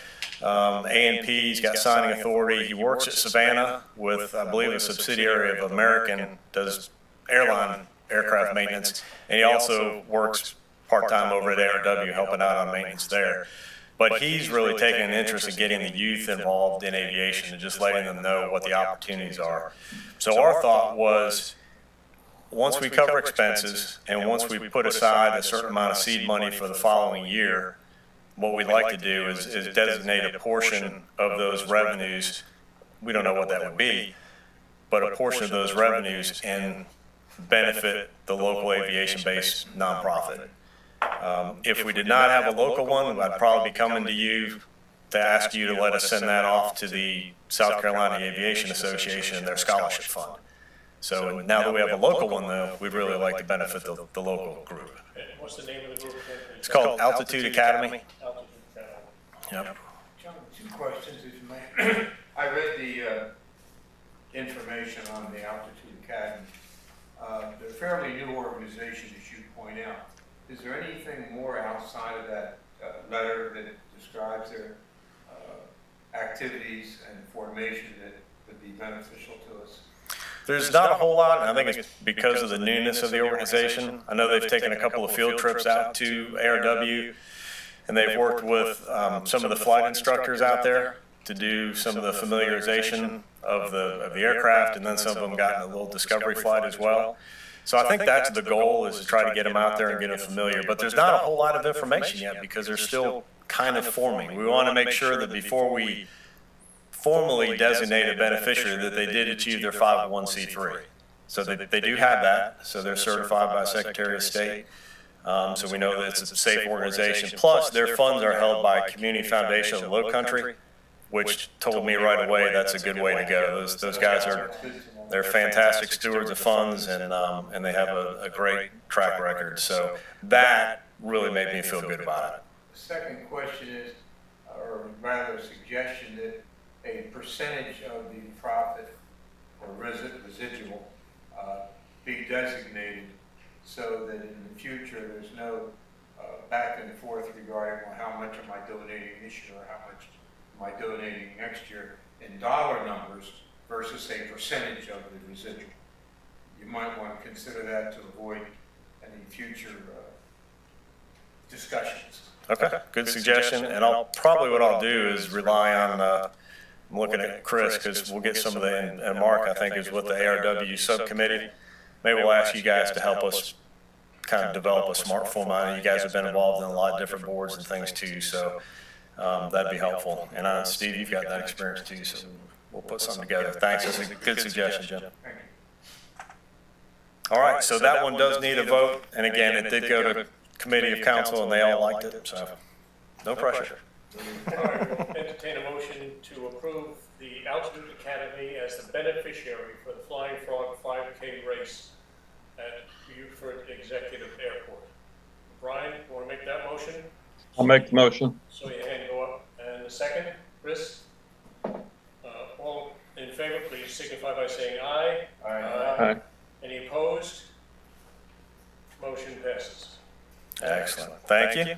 A&P, he's got signing authority. He works at Savannah with, I believe, a subsidiary of American, does airline aircraft maintenance. And he also works part-time over at ARW, helping out on maintenance there. But he's really taken an interest in getting the youth involved in aviation and just letting them know what the opportunities are. So our thought was, once we cover expenses and once we put aside a certain amount of seed money for the following year, what we'd like to do is designate a portion of those revenues. We don't know what that would be, but a portion of those revenues and benefit the local aviation-based nonprofit. If we did not have a local one, I'd probably be coming to you to ask you to let us send that off to the South Carolina Aviation Association and their scholarship fund. So now that we have a local one, though, we'd really like to benefit the local group. What's the name of the group? It's called Altitude Academy. Altitude Academy. Yep. John, 2 questions, if you may. I read the information on the Altitude Academy. They're a fairly new organization, as you point out. Is there anything more outside of that letter that describes their activities and formation that would be beneficial to us? There's not a whole lot, and I think it's because of the newness of the organization. I know they've taken a couple of field trips out to ARW, and they've worked with some of the flight instructors out there to do some of the familiarization of the aircraft, and then some of them got in a little discovery flight as well. So I think that's the goal, is to try to get them out there and get them familiar. But there's not a whole lot of information yet because they're still kind of forming. We want to make sure that before we formally designate a beneficiary that they did achieve their 501c3. So they do have that. So they're certified by Secretary of State. So we know that it's a safe organization. Plus, their funds are held by Community Foundation of the Low Country, which told me right away that's a good way to go. Those guys they're fantastic stewards of funds, and they have a great track record. So that really made me feel good about it. The second question is, or rather a suggestion, that a percentage of the profit or residual be designated so that in the future there's no back and forth regarding, well, how much am I donating this year or how much am I donating next year in dollar numbers versus a percentage of the residual. You might want to consider that to avoid any future discussions. Okay, good suggestion. And what I'll do is rely on, I'm looking at Chris because we'll get some of the, and Mark I think is with the ARW subcommittee. Maybe we'll ask you guys to help us kind of develop a smart format. You guys have been involved in a lot of different boards and things too, so that'd be helpful. And Steve, you've got that experience too, so we'll put something together. Thanks, that's a good suggestion, Jim. All right, so that one does need a vote, and again, it did go to committee of council, and they all liked it, so no pressure. All right, we'll entertain a motion to approve the Altitude Academy as the beneficiary for the Flying Frog 5K race at Beaufort Executive Airport. Brian, you want to make that motion? I'll make the motion. So your hand go up. And the second, Chris? All in favor, please signify by saying aye. Aye. Any opposed? Motion passes. Excellent, thank you.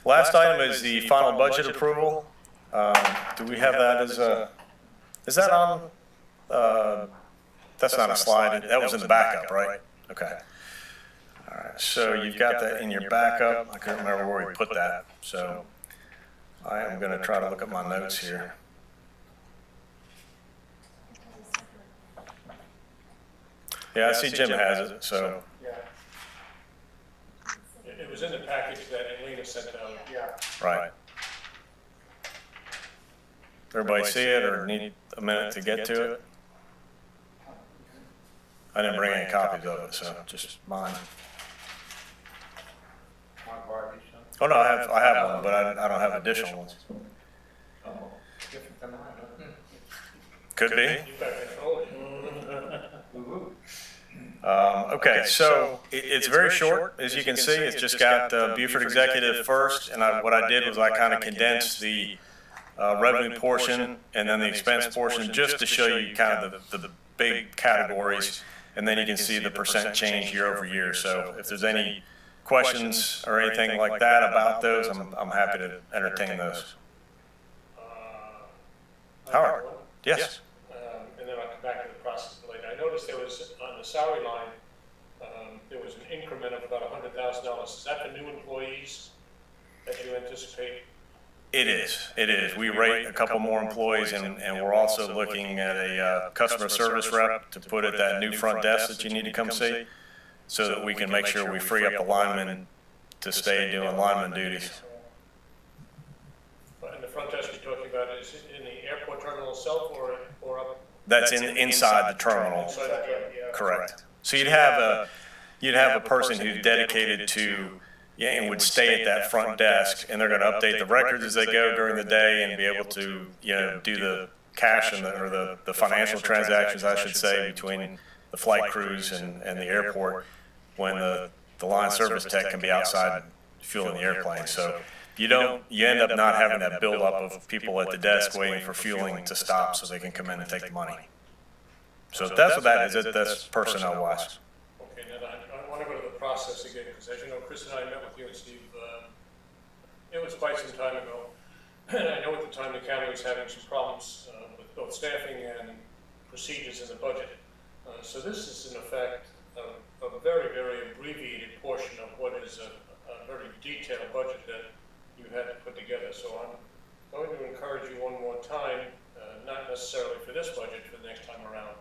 Last item is the final budget approval. Do we have that as a, is that on, that's not a slide, that was in the backup, right? Okay. All right, so you've got that in your backup. I couldn't remember where we put that, so I am gonna try to look at my notes here. Yeah, I see Jim has it, so. Yeah. It was in the package that Elena sent out. Yeah. Right. Everybody see it or need a minute to get to it? I didn't bring any copies of it, so just mine. Oh, no, I have one, but I don't have additional ones. Different than mine, huh? Could be. You got control. Okay, so it's very short, as you can see. It's just got Beaufort Executive first, and what I did was I kind of condensed the revenue portion and then the expense portion just to show you kind of the big categories, and then you can see the percent change year over year. So if there's any questions or anything like that about those, I'm happy to entertain those. Howard? Yes. And then I'll come back to the process later. I noticed there was, on the salary line, there was an increment of about $100,000. Is that for new employees that you anticipate? It is. We rate a couple more employees, and we're also looking at a customer service rep to put at that new front desk that you need to come see, so that we can make sure we free up the linemen to stay doing lineman duties. And the front desk you're talking about, is it in the airport terminal itself or up? That's inside the terminal. Inside the terminal. Correct. So you'd have a person who's dedicated to, and would stay at that front desk, and they're going to update the records as they go during the day and be able to, do the cash and the financial transactions, I should say, between the flight crews and the airport, when the line service tech can be outside fueling the airplane. So you end up not having that buildup of people at the desk waiting for fueling to stop so they can come in and take the money. So that's what that is. That's personnel wise. Okay, now I want to go to the process again, because as you know, Chris and I met with you and Steve, it was quite some time ago. And I know at the time the county was having some problems with both staffing and procedures in the budget. So this is in effect a very, very abbreviated portion of what is a very detailed budget that you had to put together. So I'm going to encourage you one more time, not necessarily for this budget, for the next time around,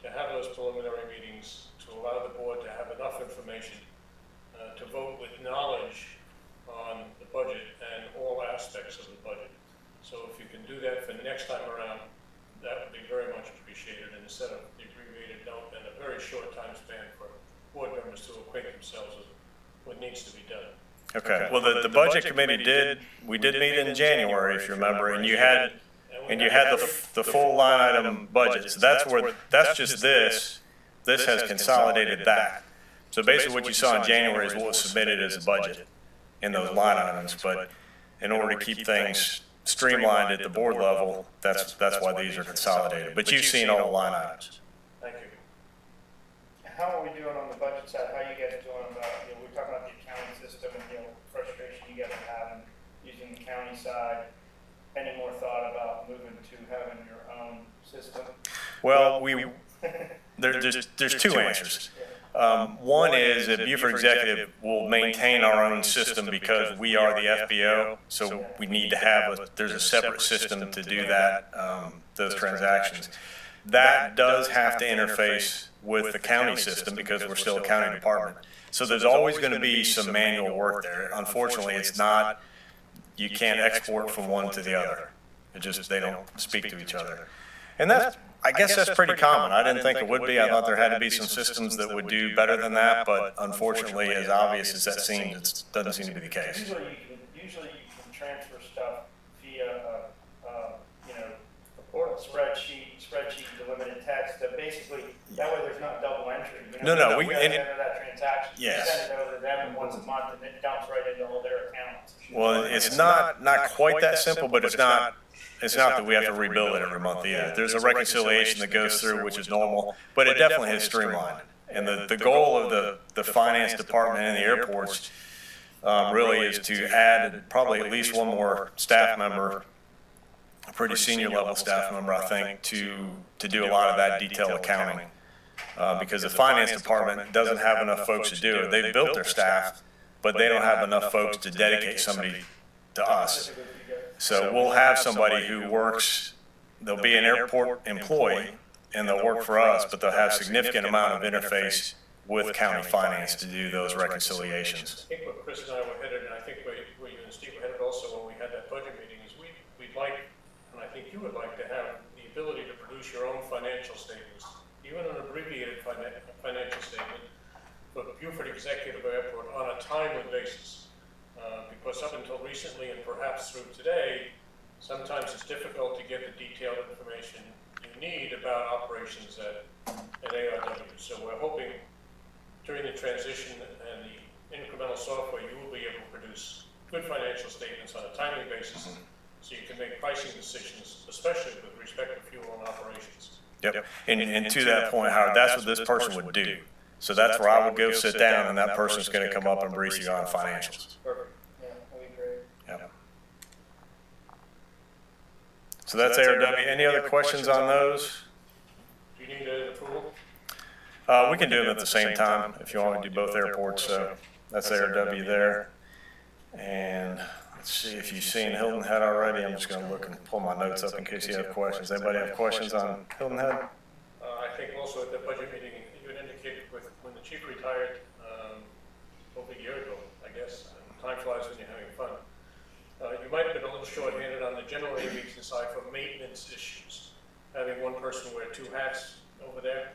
to have those preliminary meetings to allow the board to have enough information to vote with knowledge on the budget and all aspects of the budget. So if you can do that for next time around, that would be very much appreciated, and instead of the abbreviated note and a very short time span for board members to acquaint themselves with what needs to be done. Okay. Well, the budget committee did meet in January, if you remember, and you had the full line item budget. So that's just this. This has consolidated that. So basically what you saw in January is what was submitted as a budget in those line items. But in order to keep things streamlined at the board level, that's why these are consolidated. But you've seen all the line items. Thank you. How are we doing on the budget side? How are you guys doing about, we're talking about the accounting system and, frustration you guys are having using the county side. Any more thought about moving to having your own system? Well, there's two answers. One is that Beaufort Executive will maintain our own system because we are the FBO, so we need to have there's a separate system to do that, those transactions. That does have to interface with the county system because we're still a county department. So there's always going to be some manual work there. Unfortunately, it's not, you can't export from one to the other. It just, they don't speak to each other. And that's, I guess that's pretty common. I didn't think it would be. I thought there had to be some systems that would do better than that, but unfortunately, as obvious as that seems, it doesn't seem to be the case. Usually you can transfer stuff via, you know, a portal spreadsheet, delimited text, that basically, that way there's not double entry. You know, No, we gotta and- enter that transaction, Yes. send it over to them once a month, and it dumps right into all their accounts. Well, it's not quite that simple, but it's not that we have to rebuild it every month either. There's a reconciliation that goes through, which is normal, but it definitely has streamlined. And the goal of the finance department and the airports really is to add probably at least one more staff member, a pretty senior level staff member, I think, to do a lot of that detailed accounting. Because the finance department doesn't have enough folks to do it. They've built their staff, but they don't have enough folks to dedicate somebody to us. So we'll have somebody who works, they'll be an airport employee, and they'll work for us, but they'll have significant amount of interface with county finance to do those reconciliations. I think what Chris and I were headed, and I think where you and Steve were headed also when we had that budget meeting, is we'd like, and I think you would like to have the ability to produce your own financial statements, even an abbreviated financial statement for Beaufort Executive Airport on a timely basis. Because up until recently, and perhaps through today, sometimes it's difficult to get the detailed information you need about operations at ARW. So we're hoping during the transition and the incremental software, you will be able to produce good financial statements on a timely basis, so you can make pricing decisions, especially with respect to fuel and operations. Yep, and to that point, Howard, that's what this person would do. So that's where I would go sit down, and that person's gonna come up and brief you on financials. Perfect. Yeah, that'd be great. Yep. So that's ARW. Any other questions on those? Do you need an approval? We can do them at the same time if you want to do both airports. So that's ARW there. And let's see if you've seen Hilton Head already. I'm just gonna look and pull my notes up in case you have questions. Anybody have questions on Hilton Head? I think also at the budget meeting, you had indicated when the chief retired, over a year ago, I guess, time flies when you're having fun. You might have been a little short-handed on the general aviation side for maintenance issues, having one person wear two hats over there.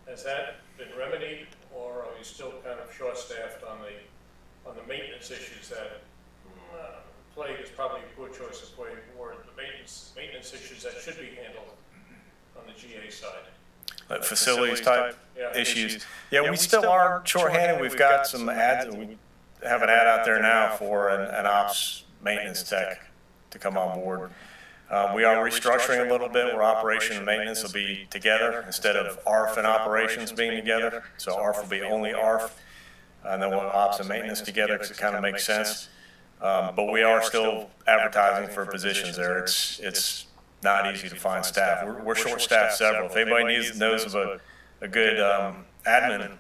Has that been remedied, or are you still kind of short-staffed on the maintenance issues that plague is probably a poor choice of word, the maintenance issues that should be handled on the GA side? Like facilities type Yeah. issues. Yeah, we still are shorthanded. We've got some ads. We have an ad out there now for an ops maintenance tech to come on board. We are restructuring a little bit where operation and maintenance will be together instead of ARF and operations being together. So ARF will be only ARF, and then we'll have ops and maintenance together because it kind of makes sense. But we are still advertising for positions there. It's not easy to find staff. We're short-staffed several. If anybody knows of a good admin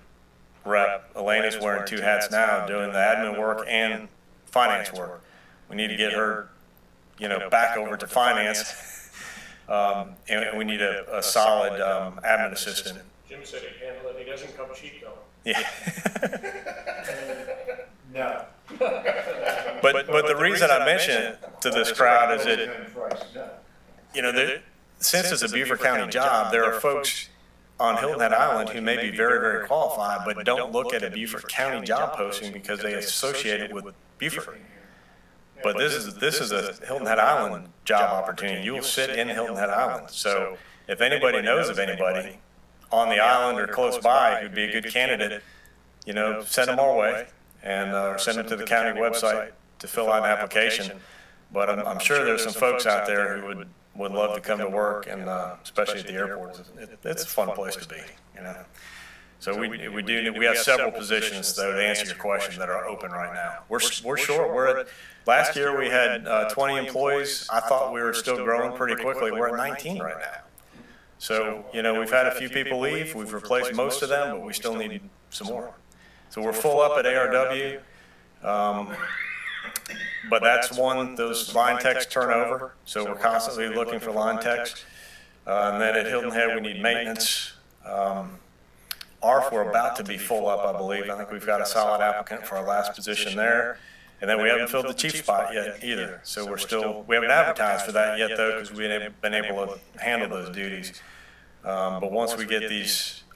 rep, Elena's wearing two hats now, doing the admin work and finance work. We need to get her, back over to finance, and we need a solid admin assistant. Jim said he'd handle it. He doesn't come cheap though. Yeah. No. But the reason I mention it to this crowd is that, since it's a Beaufort County job, there are folks on Hilton Head Island who may be very, very qualified, but don't look at a Beaufort County job posting because they associate it with Beaufort. But this is a Hilton Head Island job opportunity. You will sit in Hilton Head Island. So if anybody knows of anybody on the island or close by who'd be a good candidate, send them our way and send them to the county website to fill out an application. But I'm sure there's some folks out there who would love to come to work, and especially at the airport. It's a fun place to be, So we have several positions though, to answer your question, that are open right now. We're short. Last year we had 20 employees. I thought we were still growing pretty quickly. We're at 19 right now. So we've had a few people leave. We've replaced most of them, but we still need some more. So we're full up at ARW. But that's those line techs turnover. So we're constantly looking for line techs. And then at Hilton Head, we need maintenance. ARF, we're about to be full up, I believe. I think we've got a solid applicant for our last position there. And then we haven't filled the chief spot yet either. So we haven't advertised for that yet though, because we haven't been able to handle those duties. But once we get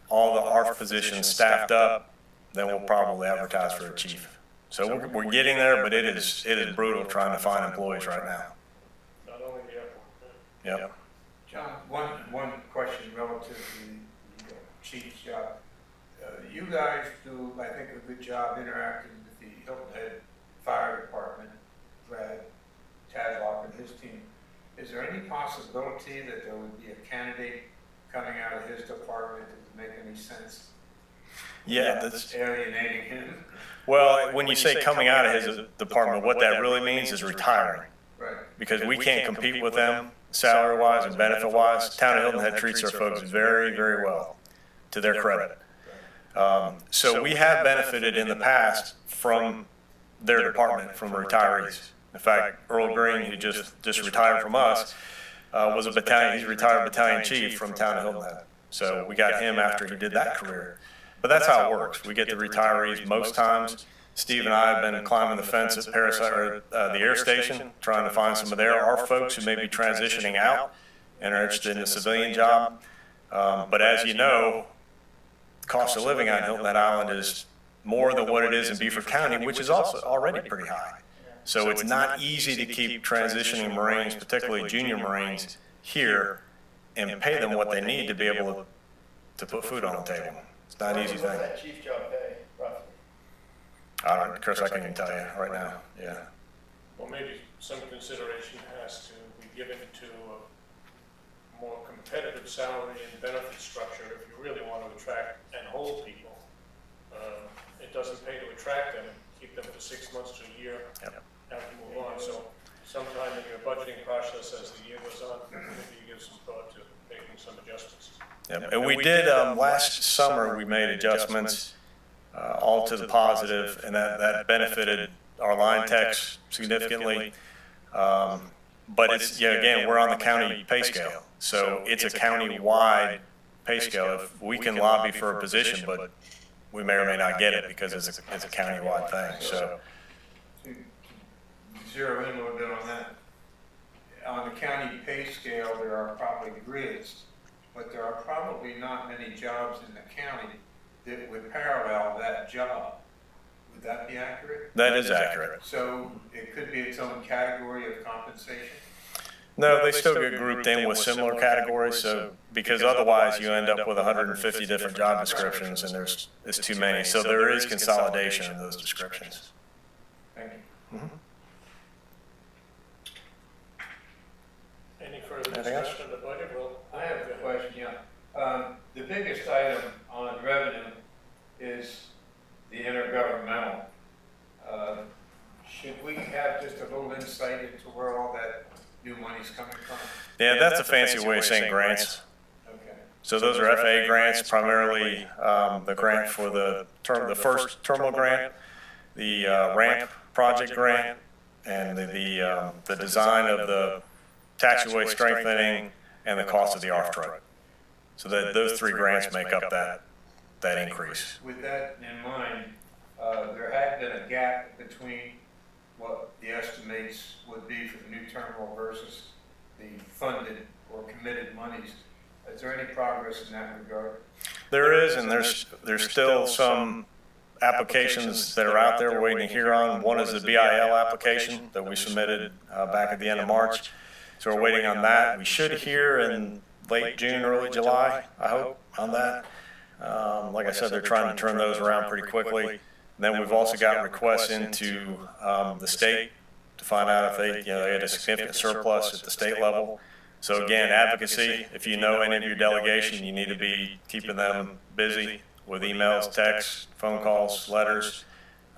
all the ARF positions staffed up, then we'll probably advertise for a chief. So we're getting there, but it is brutal trying to find employees right now. Not only the airport. Yep. John, one question relative to the chief's job. You guys do, I think, a good job interacting with the Hilton Head Fire Department, Brad Tadlock and his team. Is there any possibility that there would be a candidate coming out of his department that would make any sense? Yeah, that's alienating him. Well, when you say coming out of his department, what that really means is retiring. Right. Because we can't compete with them salary-wise and benefit-wise. Town of Hilton Head treats their folks very, very well, to their credit. So we have benefited in the past from their department, from retirees. In fact, Earl Green, who just retired from us, was he's a retired battalion chief from Town of Hilton Head. So we got him after he did that career. But that's how it works. We get the retirees most times. Steve and I have been climbing the fence at the air station, trying to find some of our folks who may be transitioning out and are interested in a civilian job. But as you know, the cost of living on Hilton Head Island is more than what it is in Beaufort County, which is also already pretty high. So it's not easy to keep transitioning Marines, particularly junior Marines, here and pay them what they need to be able to put food on the table. It's not an easy thing. What's that chief job pay, roughly? I don't know, Chris, I can't even tell you right now, yeah. Well, maybe some consideration has to be given to a more competitive salary and benefit structure if you really want to attract and hold people. It doesn't pay to attract them, keep them for 6 months to a year, have to move on. So sometime in your budgeting process as the year goes on, maybe you give some thought to making some adjustments. Yep. And we did, last summer, we made adjustments all to the positive, and that benefited our line techs significantly. But it's, again, we're on the county pay scale. So it's a county-wide pay scale. If we can lobby for a position, but we may or may not get it because it's a county-wide thing, so. To zero in a little bit on that, on the county pay scale, there are probably grids, but there are probably not many jobs in the county that would parallel that job. Would that be accurate? That is accurate. So it could be its own category of compensation? No, they still get grouped in with similar categories, so, because otherwise you end up with 150 different job descriptions and it's too many. So there is consolidation in those descriptions. Thank you. Mm-hmm. Any further Anything else? discussion of the budget? Well, I have a question, yeah. The biggest item on revenue is the intergovernmental. Should we have just a little insight into where all that new money's coming from? Yeah, that's a fancy way of saying grants. Okay. So those are FAA grants, primarily the grant for the first terminal grant, the Rant Project grant, and the design of the taxiway strengthening and the cost of the ARF truck. So those three grants make up that increase. With that in mind, there had been a gap between what the estimates would be for the new terminal versus the funded or committed monies. Is there any progress in that regard? There is, and there's still some applications that are out there waiting to hear on. One is the BIL application that we submitted back at the end of March. So we're waiting on that. We should hear in late June, early July, I hope, on that. Like I said, they're trying to turn those around pretty quickly. And then we've also got requests into the state to find out if they had a significant surplus at the state level. So again, advocacy, if you know any of your delegation, you need to be keeping them busy with emails, texts, phone calls, letters,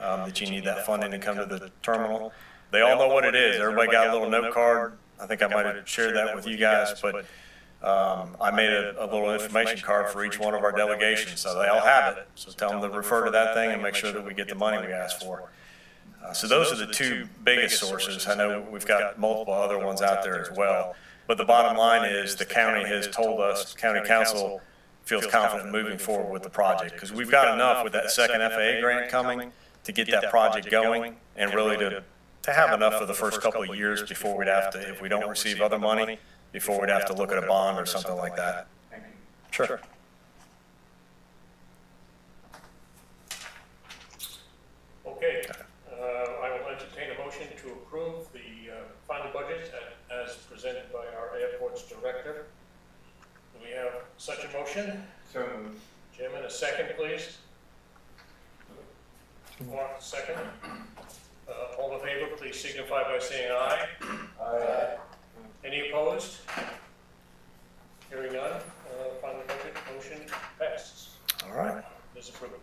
that you need that funding to come to the terminal. They all know what it is. Everybody got a little note card. I think I might have shared that with you guys, but I made a little information card for each one of our delegations, so they all have it. So tell them to refer to that thing and make sure that we get the money we asked for. So those are the two biggest sources. I know we've got multiple other ones out there as well. But the bottom line is the county has told us, county council feels confident moving forward with the project, because we've got enough with that second FAA grant coming to get that project going, and really to have enough for the first couple of years before we'd have to, if we don't receive other money, before we'd have to look at a bond or something like that. Thank you. Sure. Okay, I will entertain a motion to approve the final budget as presented by our airport's director. Do we have such a motion? So moved. Jim, and a second, please. Mark, second. All in favor, please signify by saying aye. Aye. Any opposed? Hearing none, final budget motion passes. All right. Is approved.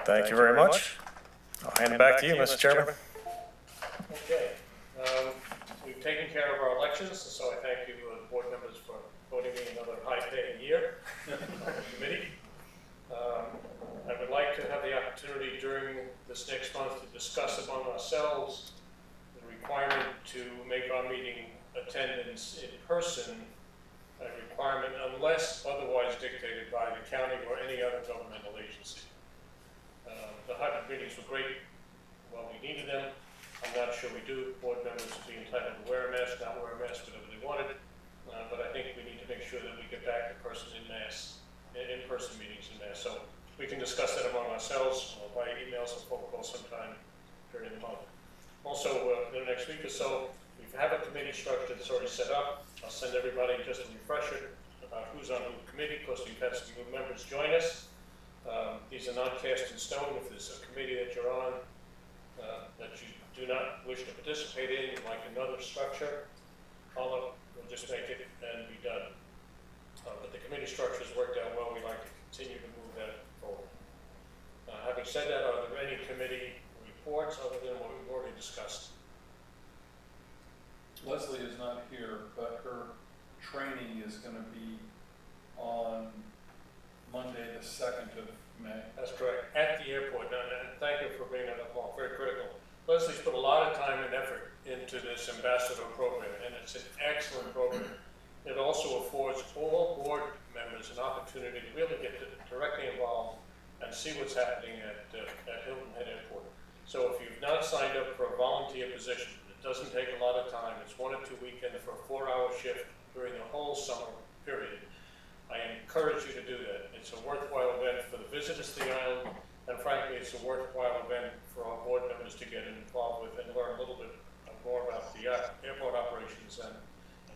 Thank you very much. I'll hand it back to you, Mr. Chairman. Okay, we've taken care of our elections, so I thank you, board members, for voting me another high-paying year on the committee. I would like to have the opportunity during this next month to discuss among ourselves the requirement to make our meeting attendance in person a requirement unless otherwise dictated by the county or any other governmental agency. The hybrid meetings were great while we needed them. I'm not sure we do. Board members would be entitled to wear a mask, not wear a mask, whatever they wanted. But I think we need to make sure that we get back to in-person meetings in mass. So we can discuss that among ourselves by emails or phone calls sometime during the month. Also, in the next week or so, we have a committee structure that's already set up. I'll send everybody just a refresher about who's on the committee, because we've had some new members join us. These are not cast in stone. If there's a committee that you're on that you do not wish to participate in, like another structure, we'll just make it and be done. But the committee structure has worked out well. We'd like to continue to move that forward. Having said that, are there any committee reports other than what we've already discussed? Leslie is not here, but her training is going to be on Monday, the 2nd of May. That's correct, at the airport. And thank you for bringing that up, Mark. Very critical. Leslie's put a lot of time and effort into this ambassador program, and it's an excellent program. It also affords all board members an opportunity to really get directly involved and see what's happening at Hilton Head Airport. So if you've not signed up for a volunteer position, it doesn't take a lot of time. It's 1 or 2 weekends for a 4-hour shift during the whole summer period. I encourage you to do that. It's a worthwhile event for the visitors to the island, and frankly, it's a worthwhile event for our board members to get involved with and learn a little bit more about the airport operations and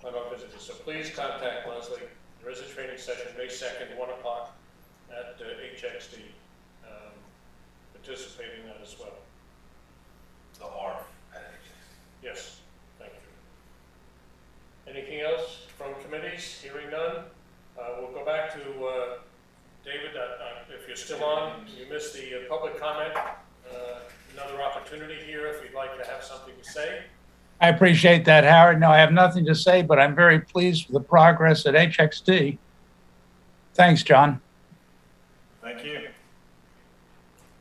our visitors. So please contact Leslie. There is a training session May 2nd, 1 o'clock at HXD. Participate in that as well. The ARF at HXD. Yes, thank you. Anything else from committees? Hearing none. We'll go back to David. If you're still on, you missed the public comment. Another opportunity here if you'd like to have something to say. I appreciate that, Howard. No, I have nothing to say, but I'm very pleased with the progress at HXD. Thanks, John. Thank you.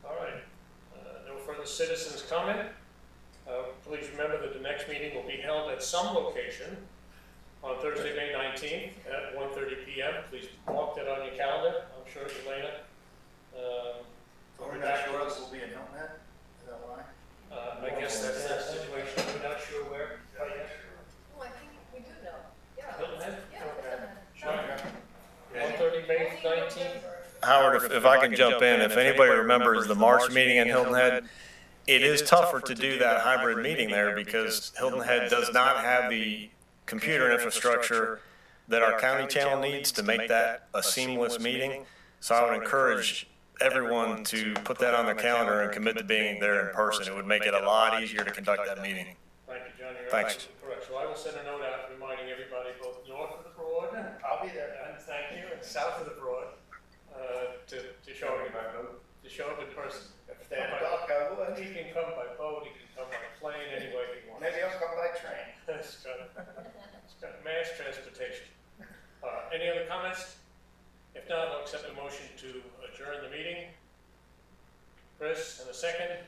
All right. No further citizens' comment. Please remember that the next meeting will be held at some location on Thursday, May 19th at 1:30 p.m. Please mark that on your calendar. I'm sure Elena. We're not sure us will be in Hilton Head? Is that why? I guess that's that situation. We're not sure where. Oh, I think we do know. Yeah. Hilton Head? Yeah. Okay. 1:30, May 19th. Howard, if I can jump in, if anybody remembers the March meeting in Hilton Head, it is tougher to do that hybrid meeting there because Hilton Head does not have the computer infrastructure that our county channel needs to make that a seamless meeting. So I would encourage everyone to put that on their calendar and commit to being there in person. It would make it a lot easier to conduct that meeting. Thank you, Johnny. You're Thanks. absolutely correct. So I will send a note out reminding everybody both north of the Broad, I'll be there. and thank you, and south of the Broad, to show up in person. If they have a dock, I would. He can come by boat, he can come by plane, any way he wants. Maybe I'll come by train. It's got mass transportation. Any other comments? If not, I'll accept a motion to adjourn the meeting. Chris, and a second.